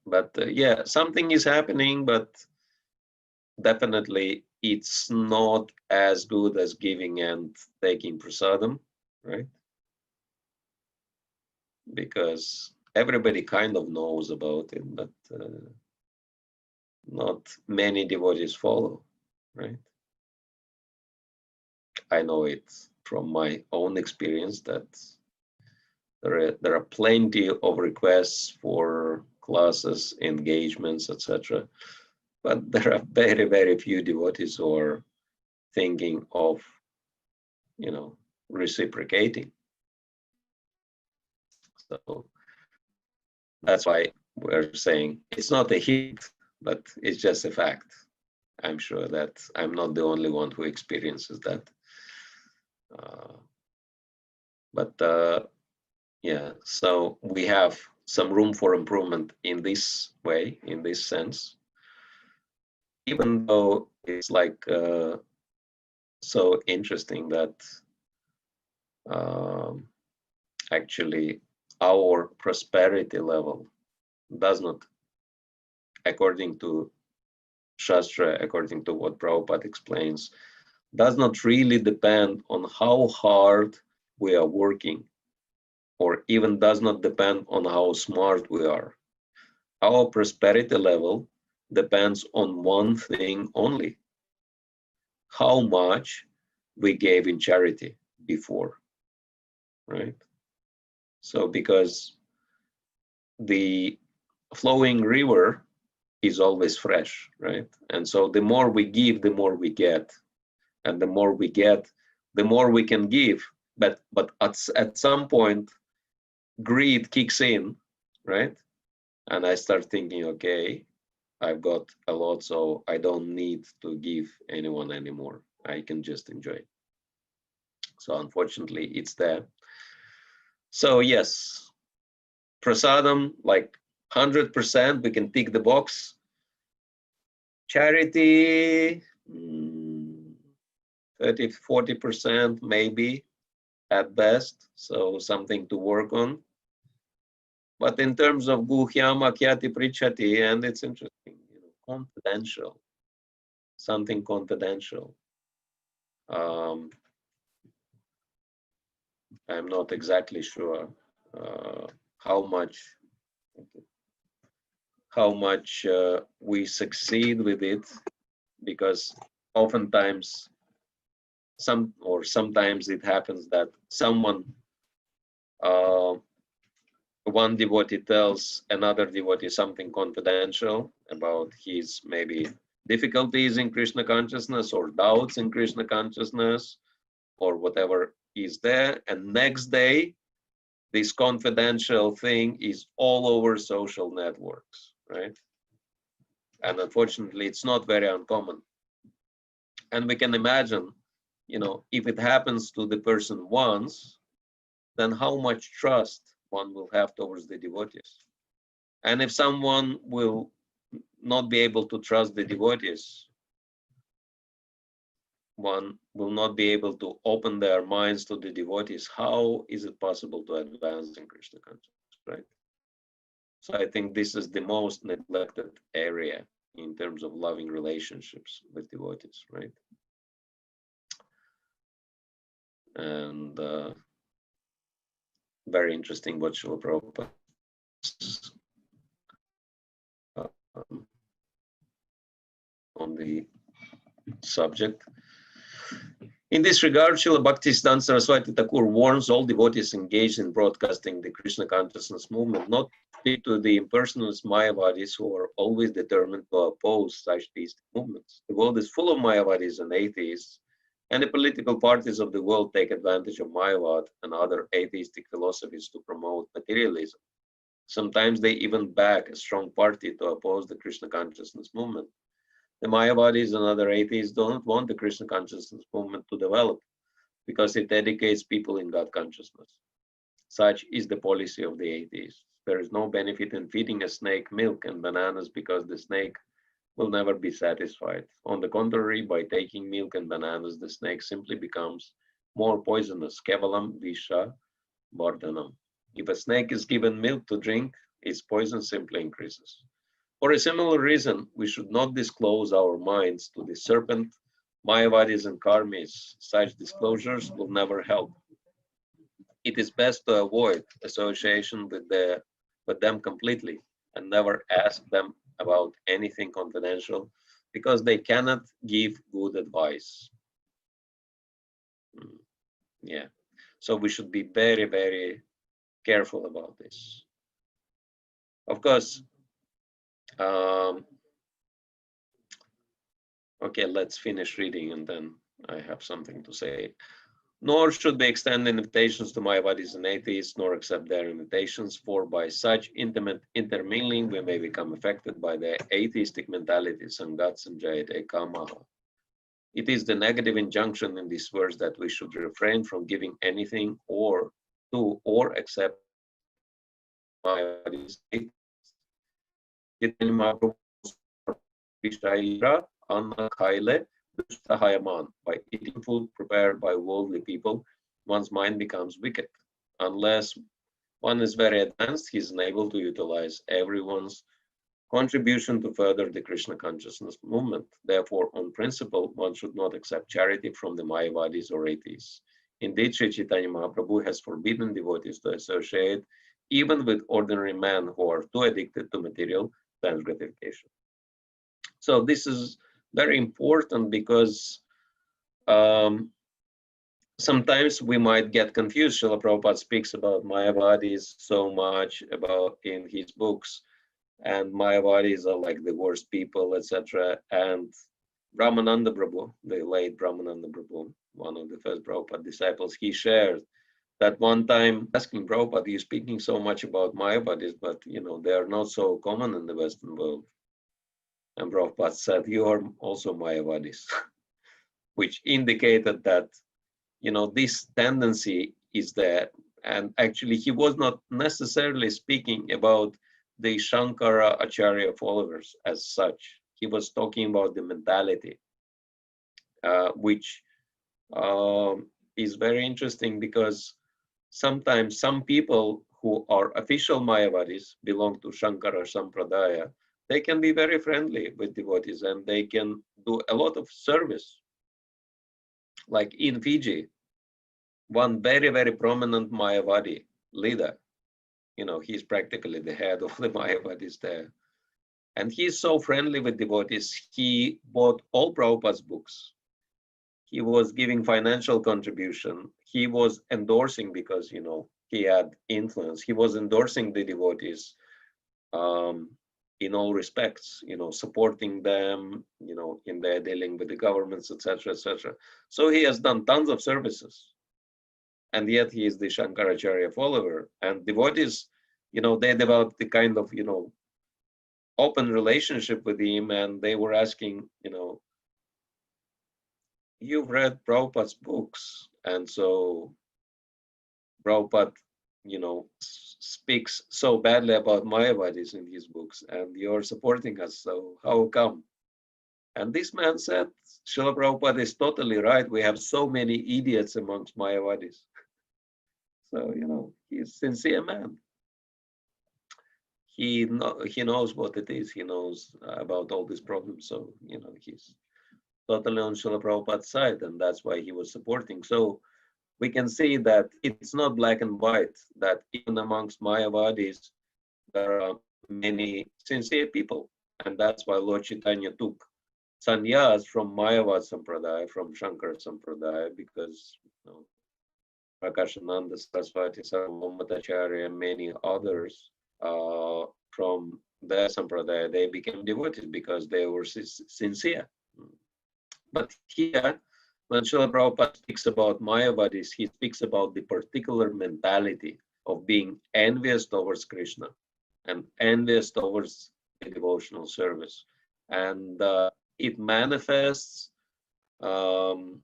But yeah, something is happening, but definitely it's not as good as giving and taking prasadam, right? Because everybody kind of knows about it, but not many devotees follow, right? I know it from my own experience that there are plenty of requests for classes, engagements, etc. But there are very, very few devotees who are thinking of you know, reciprocating. So that's why we're saying it's not a hit, but it's just a fact. I'm sure that I'm not the only one who experiences that. Yeah, so we have some room for improvement in this way, in this sense, even though it's like so interesting that actually our prosperity level does not, according to Shastra, according to what Prabhupada explains, does not really depend on how hard we are working, or even does not depend on how smart we are. Our prosperity level depends on one thing only: how much we gave in charity before, right? So because the flowing river is always fresh, right? And so the more we give, the more we get. And the more we get, the more we can give. But at some point, greed kicks in, right? And I start thinking, okay, I've got a lot, so I don't need to give anyone anymore. I can just enjoy it. So unfortunately, it's there. So yes, prasadam, like 100%, we can tick the box. Charity, 30–40% maybe at best, so something to work on. But in terms of guhyam akyati prichati, and it's interesting, you know, confidential, something confidential. I'm not exactly sure how much we succeed with it, because oftentimes sometimes it happens that someone, one devotee tells another devotee something confidential about his maybe difficulties in Krishna consciousness or doubts in Krishna consciousness or whatever is there, and next day this confidential thing is all over social networks, right? And unfortunately, it's not very uncommon. And we can imagine, you know, if it happens to the person once, then how much trust one will have towards the devotees. And if someone will not be able to trust the devotees, one will not be able to open their minds to the devotees, how is it possible to advance in Krishna consciousness, right? So I think this is the most neglected area in terms of loving relationships with devotees, right? And very interesting what Srila Prabhupada on the subject. In this regard, Srila Bhaktisiddhanta Saraswati Thakur warns all devotees engaged in broadcasting the Krishna consciousness movement not to speak to the impersonalist Mayavadis who are always determined to oppose such theistic movements. The world is full of Mayavadis and atheists, and the political parties of the world take advantage of Mayavad and other atheistic philosophies to promote materialism. Sometimes they even back a strong party to oppose the Krishna consciousness movement. The Mayavadis and other atheists don't want the Krishna consciousness movement to develop because it educates people in God consciousness. Such is the policy of the atheists. There is no benefit in feeding a snake milk and bananas because the snake will never be satisfied. On the contrary, by taking milk and bananas, the snake simply becomes more poisonous. Kevalam visha vardhanam. If a snake is given milk to drink, its poison simply increases. For a similar reason, we should not disclose our minds to the serpent, Mayavadis and Karmis. Such disclosures will never help. It is best to avoid association with them completely and never ask them about anything confidential because they cannot give good advice. Yeah, so we should be very, very careful about this. Of course, okay, let's finish reading and then I have something to say. Nor should we extend invitations to Mayavadis and atheists, nor accept their invitations, for by such intimate intermingling we may become affected by their atheistic mentality, Sangat Sanjayate Kamaha. It is the negative injunction in this verse that we should refrain from giving anything or to or accept Mayavadis and atheists. By eating food prepared by worldly people, one's mind becomes wicked. Unless one is very advanced, he is unable to utilize everyone's contribution to further the Krishna consciousness movement. Therefore, on principle, one should not accept charity from the Mayavadis or atheists. Indeed, Sri Chaitanya Mahaprabhu has forbidden devotees to associate even with ordinary men who are too addicted to material sense gratification. So this is very important because sometimes we might get confused. Srila Prabhupada speaks about Mayavadis so much about in his books, and Mayavadis are like the worst people, etc. And Brahmananda Prabhu, the late Brahmananda Prabhu, one of the first Prabhupada disciples, he shared that one time asking Prabhupada, you're speaking so much about Mayavadis, but they are not so common in the Western world. And Prabhupada said, you are also Mayavadis, which indicated that, this tendency is there. And actually, he was not necessarily speaking about the Shankara Acharya followers as such. He was talking about the mentality, which is very interesting because sometimes some people who are official Mayavadis belong to Shankara Sampradaya. They can be very friendly with devotees and they can do a lot of service. Like in Fiji, one very, very prominent Mayavadi leader, he's practically the head of the Mayavadis there. And he's so friendly with devotees, he bought all Prabhupada's books. He was giving financial contribution. He was endorsing because, he had influence. He was endorsing the devotees in all respects, supporting them, in their dealing with the governments, etc., etc. So he has done tons of services. And yet he is the Shankaracharya follower. And devotees, they developed the kind of, open relationship with him, and they were asking, you've read Prabhupada's books, and so Prabhupada, speaks so badly about Mayavadis in his books, and you're supporting us, so how come? And this man said, Srila Prabhupada is totally right. We have so many idiots amongst Mayavadis. So, he's a sincere man. He knows what it is. He knows about all these problems. So, he's totally on Srila Prabhupada's side, and that's why he was supporting. So we can see that it's not black and white, that even amongst Mayavadis, there are many sincere people. And that's why Lord Chaitanya took sannyas from Mayavad Sampradaya, from Shankara Sampradaya, because Prakashananda Saraswati, Sarvabhaumacharya, and many others from their Sampradaya, they became devotees because they were sincere. But here, when Srila Prabhupada speaks about Mayavadis, he speaks about the particular mentality of being envious towards Krishna and envious towards the devotional service. And it manifests in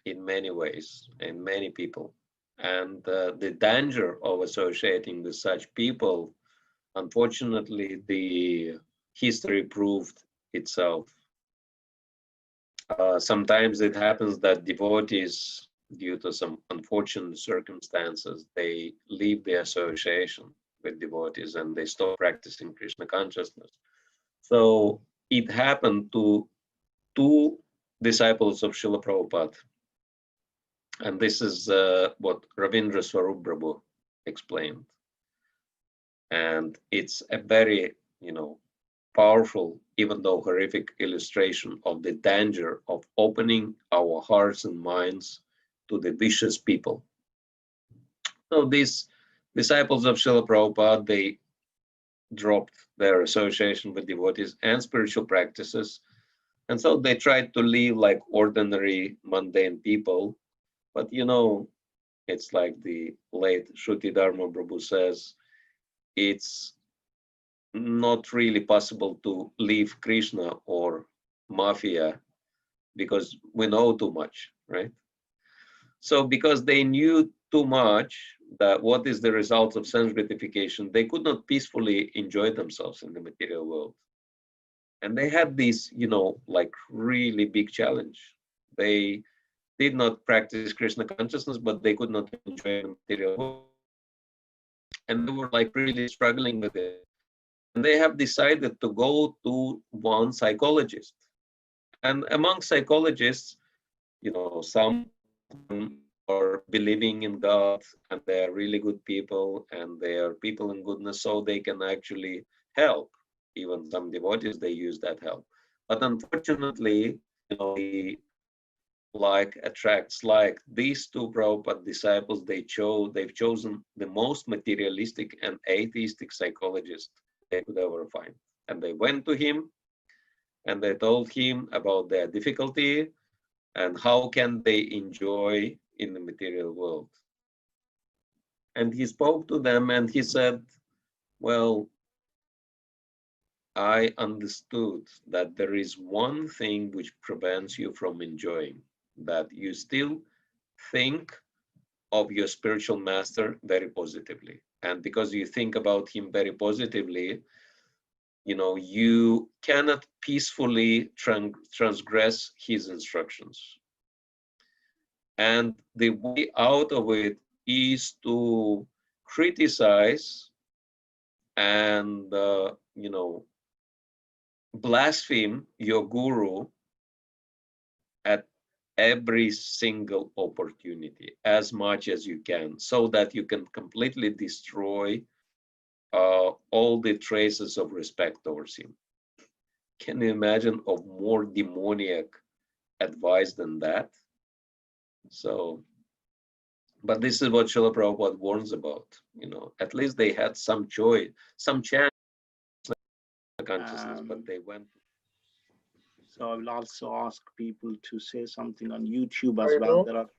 many ways, in many people. And the danger of associating with such people, unfortunately, the history proved itself. Sometimes it happens that devotees, due to some unfortunate circumstances, they leave the association with devotees and they stop practicing Krishna consciousness. So it happened to two disciples of Srila Prabhupada. And this is what Ravindra Swarup Prabhu explained. And it's a very, powerful, even though horrific illustration of the danger of opening our hearts and minds to the vicious people. So these disciples of Srila Prabhupada, they dropped their association with devotees and spiritual practices, And so they tried to live like ordinary, mundane people. But you know, it's like the late Shruti Dharma Prabhu says, it's not really possible to leave Krishna or mafia because we know too much, right? So because they knew too much that what is the result of sense gratification, they could not peacefully enjoy themselves in the material world. And they had this, you know, like really big challenge. They did not practice Krishna consciousness, but they could not enjoy the material world. And they were like really struggling with it. And they have decided to go to one psychologist. And among psychologists, you know, some are believing in God and they are really good people and they are people in goodness, so they can actually help. Even some devotees, they use that help. But unfortunately, you know, the like attracts like these two Prabhupada disciples, they've chosen the most materialistic and atheistic psychologist they could ever find. And they went to him and they told him about their difficulty and how can they enjoy in the material world. And he spoke to them and he said, well, I understood that there is one thing which prevents you from enjoying, that you still think of your spiritual master very positively. And because you think about him very positively, you know, you cannot peacefully transgress his instructions. And the way out of it is to criticize and, you know, blaspheme your guru at every single opportunity as much as you can, so that you can completely destroy all the traces of respect towards him. Can you imagine of more demoniac advice than that? So, but this is what Srila Prabhupada warns about. You know, at least they had some joy, some chance of consciousness, but they went. So I will also ask people to say something on YouTube as well. There are.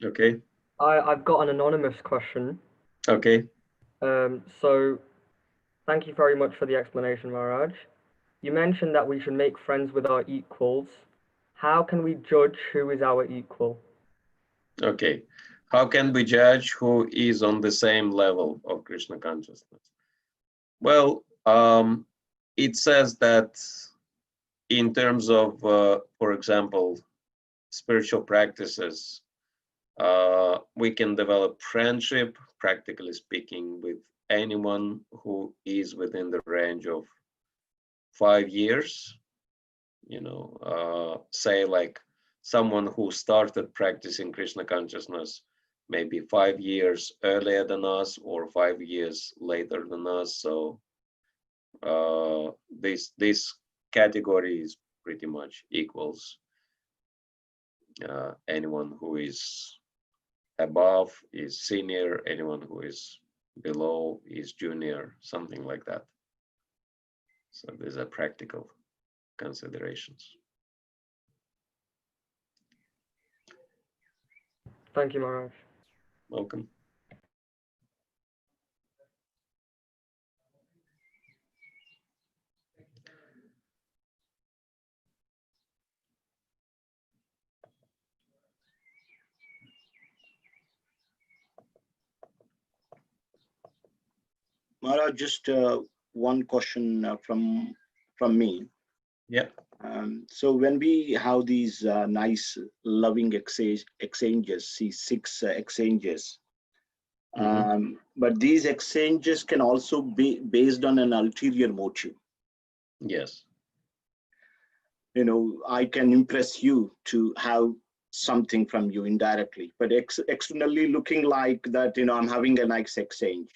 Okay. I've got an anonymous question. Okay. So thank you very much for the explanation, Maharaj. You mentioned that we should make friends with our equals. How can we judge who is our equal? Okay. How can we judge who is on the same level of Krishna consciousness? Well, it says that in terms of, for example, spiritual practices, we can develop friendship, practically speaking, with anyone who is within the range of 5 years. You know, say like someone who started practicing Krishna consciousness maybe 5 years earlier than us or 5 years later than us. So this category is pretty much equals anyone who is above is senior, anyone who is below is junior, something like that. So these are practical considerations. Thank you, Maharaj. Welcome. Maharaj, just one question from me. Yeah. So when we have these nice loving exchanges, see 6 exchanges, but these exchanges can also be based on an ulterior motive. Yes. You know, I can impress you to have something from you indirectly, but externally looking like that, you know, I'm having a nice exchange.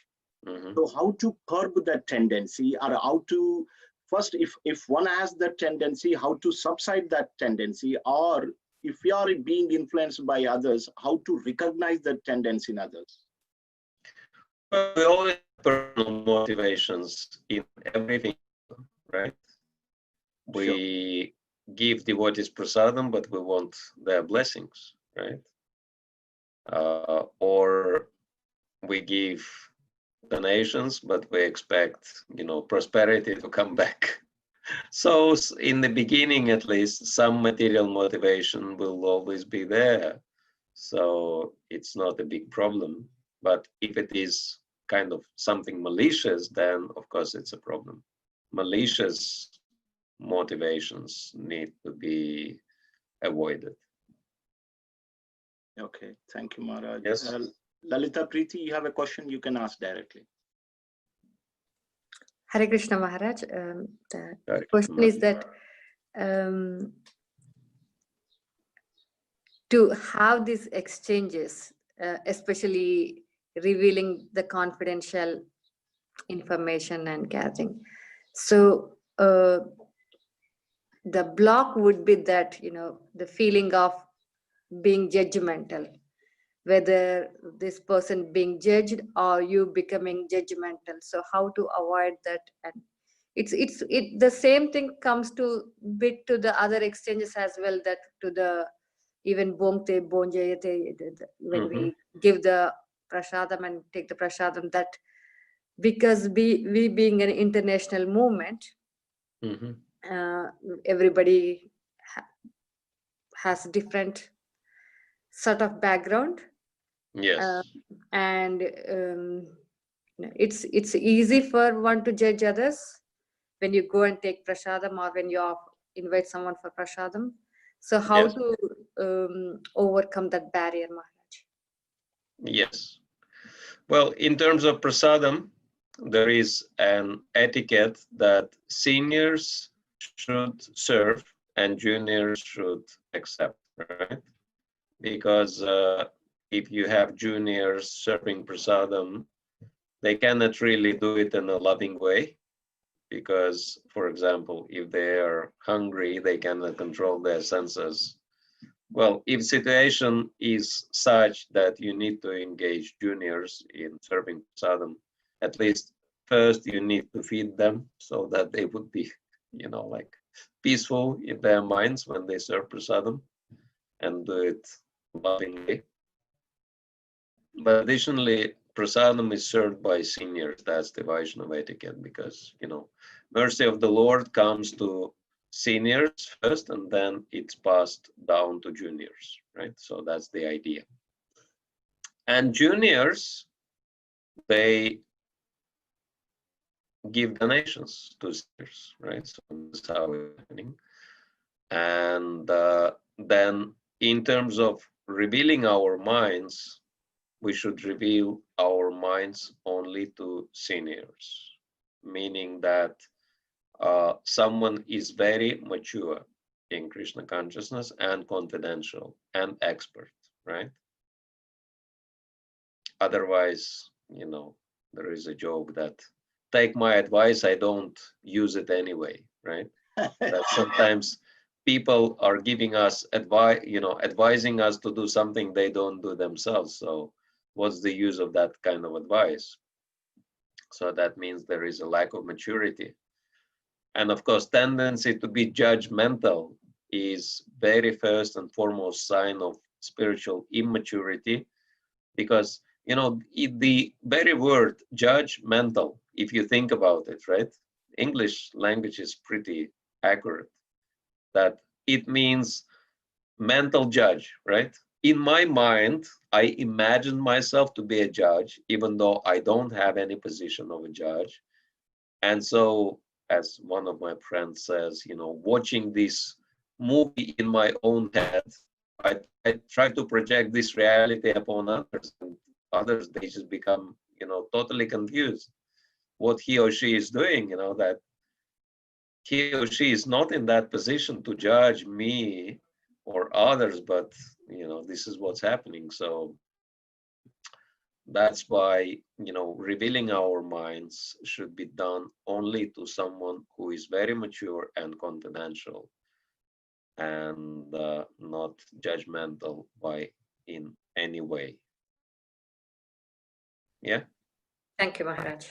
So how to curb that tendency, or how to first, if one has that tendency, how to subside that tendency, or if we are being influenced by others, how to recognize that tendency in others? Well, we all have personal motivations in everything, right? We give devotees prasadam, but we want their blessings, right? Or we give donations, but we expect, prosperity to come back. So in the beginning, at least, some material motivation will always be there. So it's not a big problem. But if it is kind of something malicious, then of course it's a problem. Malicious motivations need to be avoided. Okay, thank you, Maharaj. Yes. Lalita Preeti, you have a question, you can ask directly. Hare Krishna, Maharaj. The Hare question Krishna. is that to have these exchanges, especially revealing the confidential information and gathering. So the block would be that, the feeling of being judgmental, whether this person being judged or you becoming judgmental. So how to avoid that? And the same thing comes to bit to the other exchanges as well, that to the even bongte bonjayate, when we give the prasadam and take the prasadam, that because we being an international movement, everybody has different sort of background. Yes. And it's easy for one to judge others when you go and take prasadam, or when you invite someone for prasadam. So how Yes. to overcome that barrier, Maharaj? Yes. Well, in terms of prasadam, there is an etiquette that seniors should serve and juniors should accept, right? Because if you have juniors serving prasadam, they cannot really do it in a loving way. Because, for example, if they are hungry, they cannot control their senses. Well, if situation is such that you need to engage juniors in serving prasadam, at least first you need to feed them so that they would be, like peaceful in their minds when they serve prasadam, and do it lovingly. But additionally, prasadam is served by seniors. That's the Vaishnava etiquette, because, mercy of the Lord comes to seniors first, and then it's passed down to juniors, right? So that's the idea. And juniors, they give donations to seniors, right? So that's how it's happening. And then in terms of revealing our minds, we should reveal our minds only to seniors, meaning that someone is very mature in Krishna consciousness and confidential and expert, right? Otherwise, there is a joke that, take my advice, I don't use it anyway, right? That sometimes people are giving us advice, advising us to do something they don't do themselves. So what's the use of that kind of advice? So that means there is a lack of maturity. And of course, tendency to be judgmental is very first and foremost sign of spiritual immaturity, because, the very word judgmental, if you think about it, right? English language is pretty accurate, that it means mental judge, right? In my mind, I imagine myself to be a judge, even though I don't have any position of a judge. And so, as one of my friends says, watching this movie in my own head, I try to project this reality upon others, and others, they just become, totally confused what he or she is doing, that he or she is not in that position to judge me or others, but, this is what's happening. So that's why, revealing our minds should be done only to someone who is very mature and confidential, and not judgmental in any way. Yeah. Thank you, Maharaj.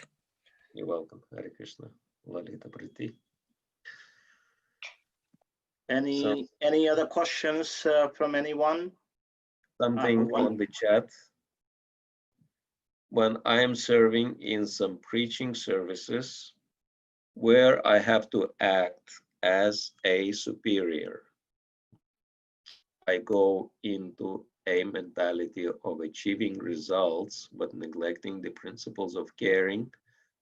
You're welcome. Hare Krishna. Lalita Priti. Any other questions from anyone? Something on the chat. When I am serving in some preaching services where I have to act as a superior, I go into a mentality of achieving results, but neglecting the principles of caring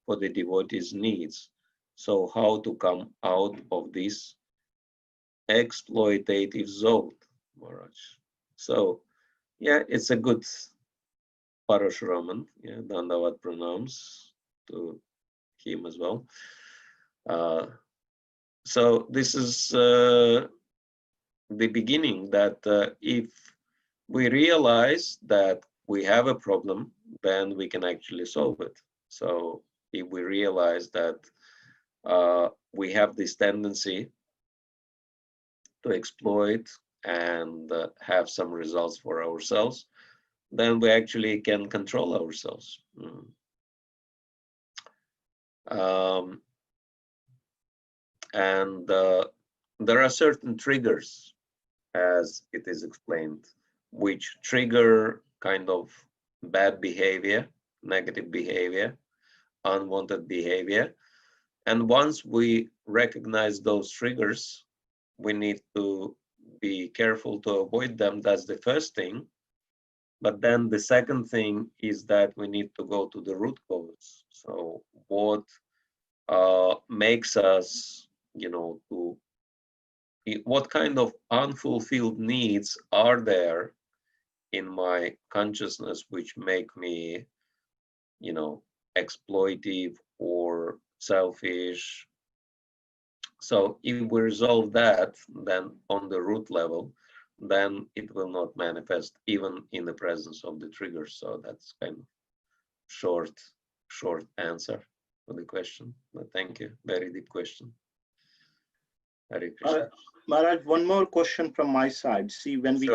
for the devotees' needs. So how to come out of this exploitative zone, Maharaj? So, yeah, it's a good Parashuraman. Yeah, Dandavat pranams to him as well. So this is the beginning, that if we realize that we have a problem, then we can actually solve it. So if we realize that we have this tendency to exploit and have some results for ourselves, then we actually can control ourselves. And there are certain triggers, as it is explained, which trigger kind of bad behavior, negative behavior, unwanted behavior. And once we recognize those triggers, we need to be careful to avoid them. That's the first thing. But then the second thing is that we need to go to the root cause. So what makes us, what kind of unfulfilled needs are there in my consciousness which make me, exploitive or selfish. So if we resolve that, then on the root level, then it will not manifest even in the presence of the triggers. So that's kind of short answer for the question. But thank you. Very deep question. Hare Krishna. Maharaj, one more question from my side. See, when we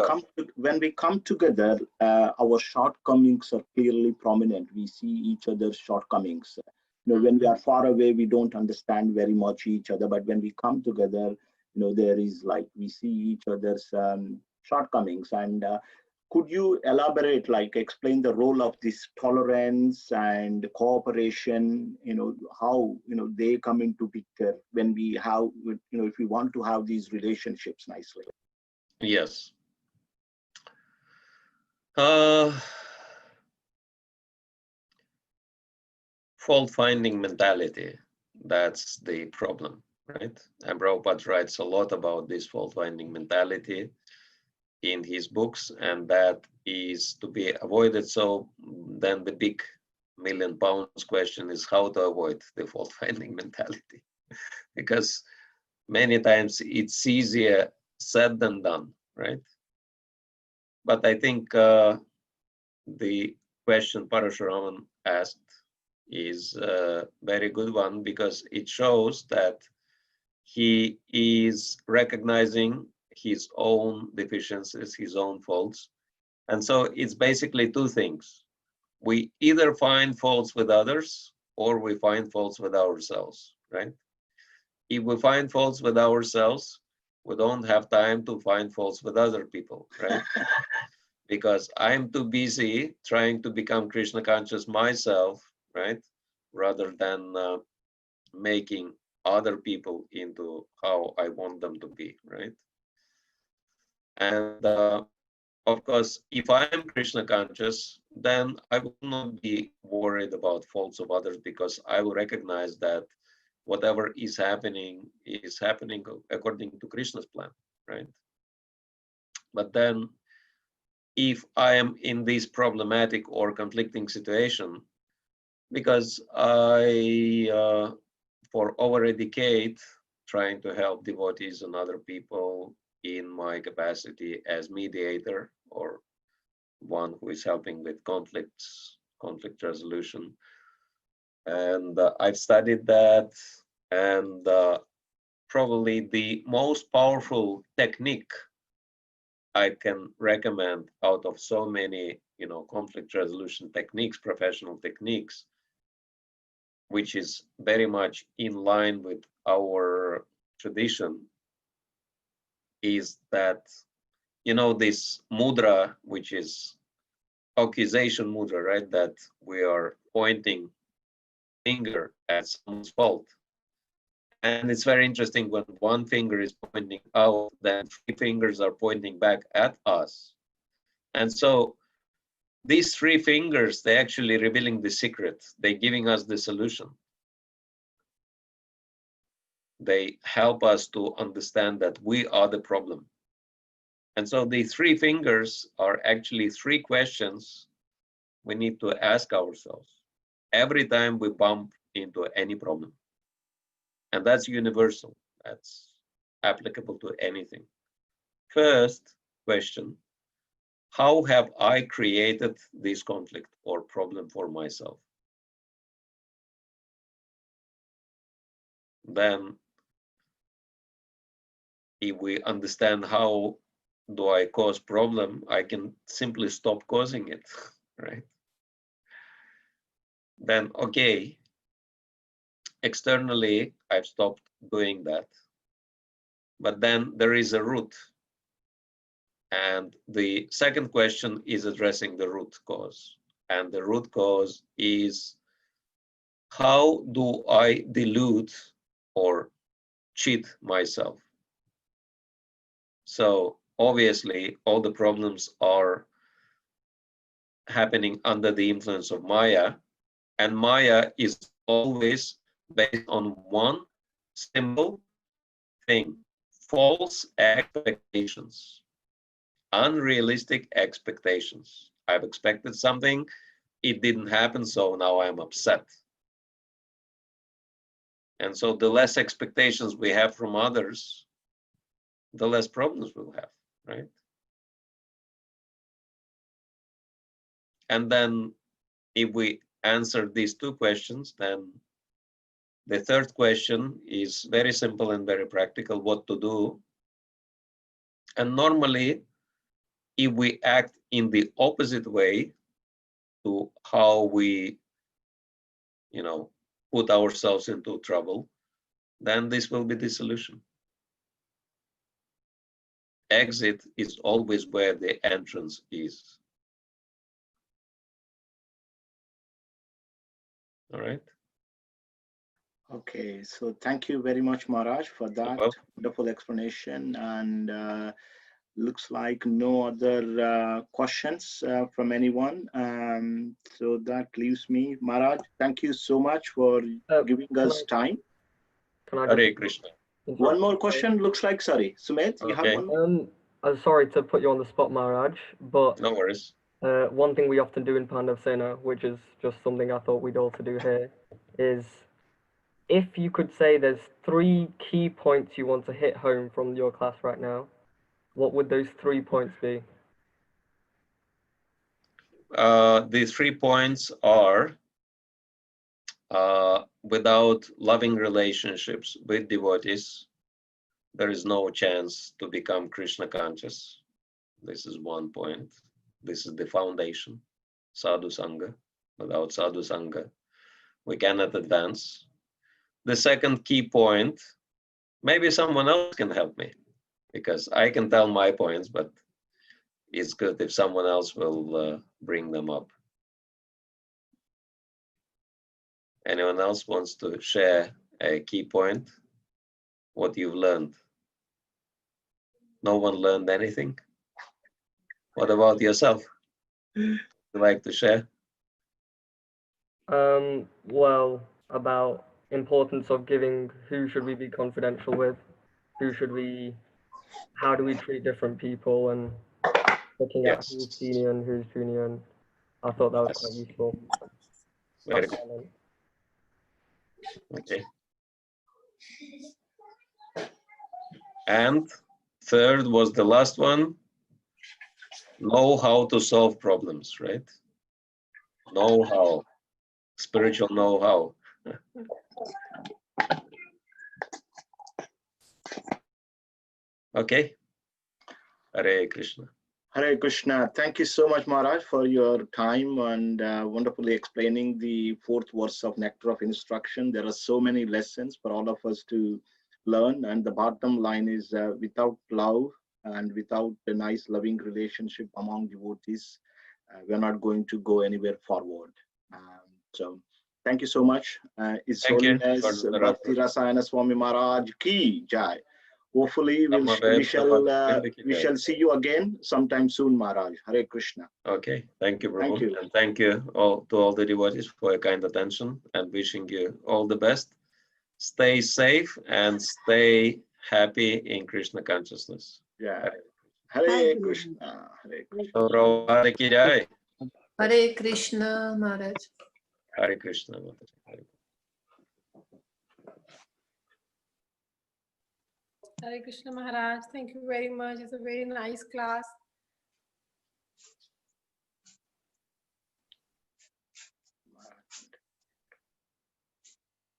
come together, our shortcomings are clearly prominent. We see each other's shortcomings. When we are far away, we don't understand very much each other. But when we come together, there is we see each other's shortcomings. And could you elaborate, explain the role of this tolerance and cooperation, how, they come into picture when we have, if we want to have these relationships nicely? Yes. Fault-finding mentality, that's the problem, right? And Prabhupada writes a lot about this fault-finding mentality in his books, and that is to be avoided. So then the big £1,000,000 question is how to avoid the fault-finding mentality, because many times it's easier said than done, right? But I think the question Parashuraman asked is a very good one, because it shows that he is recognizing his own deficiencies, his own faults. And so it's basically two things. We either find faults with others or we find faults with ourselves, right? If we find faults with ourselves, we don't have time to find faults with other people, right? Because I'm too busy trying to become Krishna conscious myself, right? Rather than making other people into how I want them to be, right? And of course, if I am Krishna conscious, then I will not be worried about faults of others, because I will recognize that whatever is happening according to Krishna's plan, right? But then if I am in this problematic or conflicting situation, because I, for over a decade, trying to help devotees and other people in my capacity as mediator, or one who is helping with conflict resolution. And I've studied that, and probably the most powerful technique I can recommend out of so many, conflict resolution techniques, professional techniques, which is very much in line with our tradition, is that, you know, this mudra, which is accusation mudra, right? That we are pointing finger at someone's fault. And it's very interesting when one finger is pointing out, then 3 fingers are pointing back at us. And so these 3 fingers, they're actually revealing the secret. They're giving us the solution. They help us to understand that we are the problem. And so the 3 fingers are actually 3 questions we need to ask ourselves every time we bump into any problem. And that's universal. That's applicable to anything. First question, how have I created this conflict or problem for myself? Then, if we understand how do I cause problem, I can simply stop causing it, right? Then, okay, externally, I've stopped doing that. But then there is a root. And the second question is addressing the root cause. And the root cause is, how do I delude or cheat myself? So obviously, all the problems are happening under the influence of Maya. And Maya is always based on one simple thing: false expectations, unrealistic expectations. I've expected something, it didn't happen, so now I'm upset. And so the less expectations we have from others, the less problems we'll have, right? And then if we answer these 2 questions, then the third question is very simple and very practical: what to do. And normally, if we act in the opposite way to how we, you know, put ourselves into trouble, then this will be the solution. Exit is always where the entrance is. All right. Okay, so thank you very much, Maharaj, for that wonderful explanation. And looks like no other questions from anyone. So that leaves me. Maharaj, thank you so much for giving us time. Hare Krishna. One more question, looks like, sorry, Sumit, you have one? I'm sorry to put you on the spot, Maharaj, but no worries. One thing we often do in Pandavsena, which is just something I thought we'd also do here, is if you could say there's 3 key points you want to hit home from your class right now, what would those 3 points be? The 3 points are, without loving relationships with devotees, there is no chance to become Krishna conscious. This is one point. This is the foundation, sadhu sangha. Without sadhu sangha, we cannot advance. The second key point, maybe someone else can help me, because I can tell my points, but it's good if someone else will bring them up. Anyone else wants to share a key point? What you've learned? No one learned anything? What about yourself? Would you like to share? Well, about importance of giving, who should we be confidential with? How do we treat different people, and looking at who's senior and who's junior, and I thought that was quite useful. Very good. Okay. And third was the last one, know how to solve problems, right? Know how, spiritual know-how. Okay. Hare Krishna. Hare Krishna. Thank you so much, Maharaj, for your time and wonderfully explaining the 4th verse of Nectar of Instruction. There are so many lessons for all of us to learn. And the bottom line is without love and without a nice loving relationship among devotees, we're not going to go anywhere forward. So thank you so much. His Thank you Holiness for the Bhakti Rasayana Swami Maharaj ki jai. Hopefully we shall see you again sometime soon, Maharaj. Hare Krishna. Okay, thank you, Prabhu. Thank you. And thank you all to all the devotees for your kind attention, and wishing you all the best. Stay safe and stay happy in Krishna consciousness. Yeah. Hare Krishna. Hare Krishna. So, Prabhupada ki jai. Hare Krishna, Maharaj. Hare Krishna. Mataji. Hare Krishna Maharaj, thank you very much. It's a very nice class.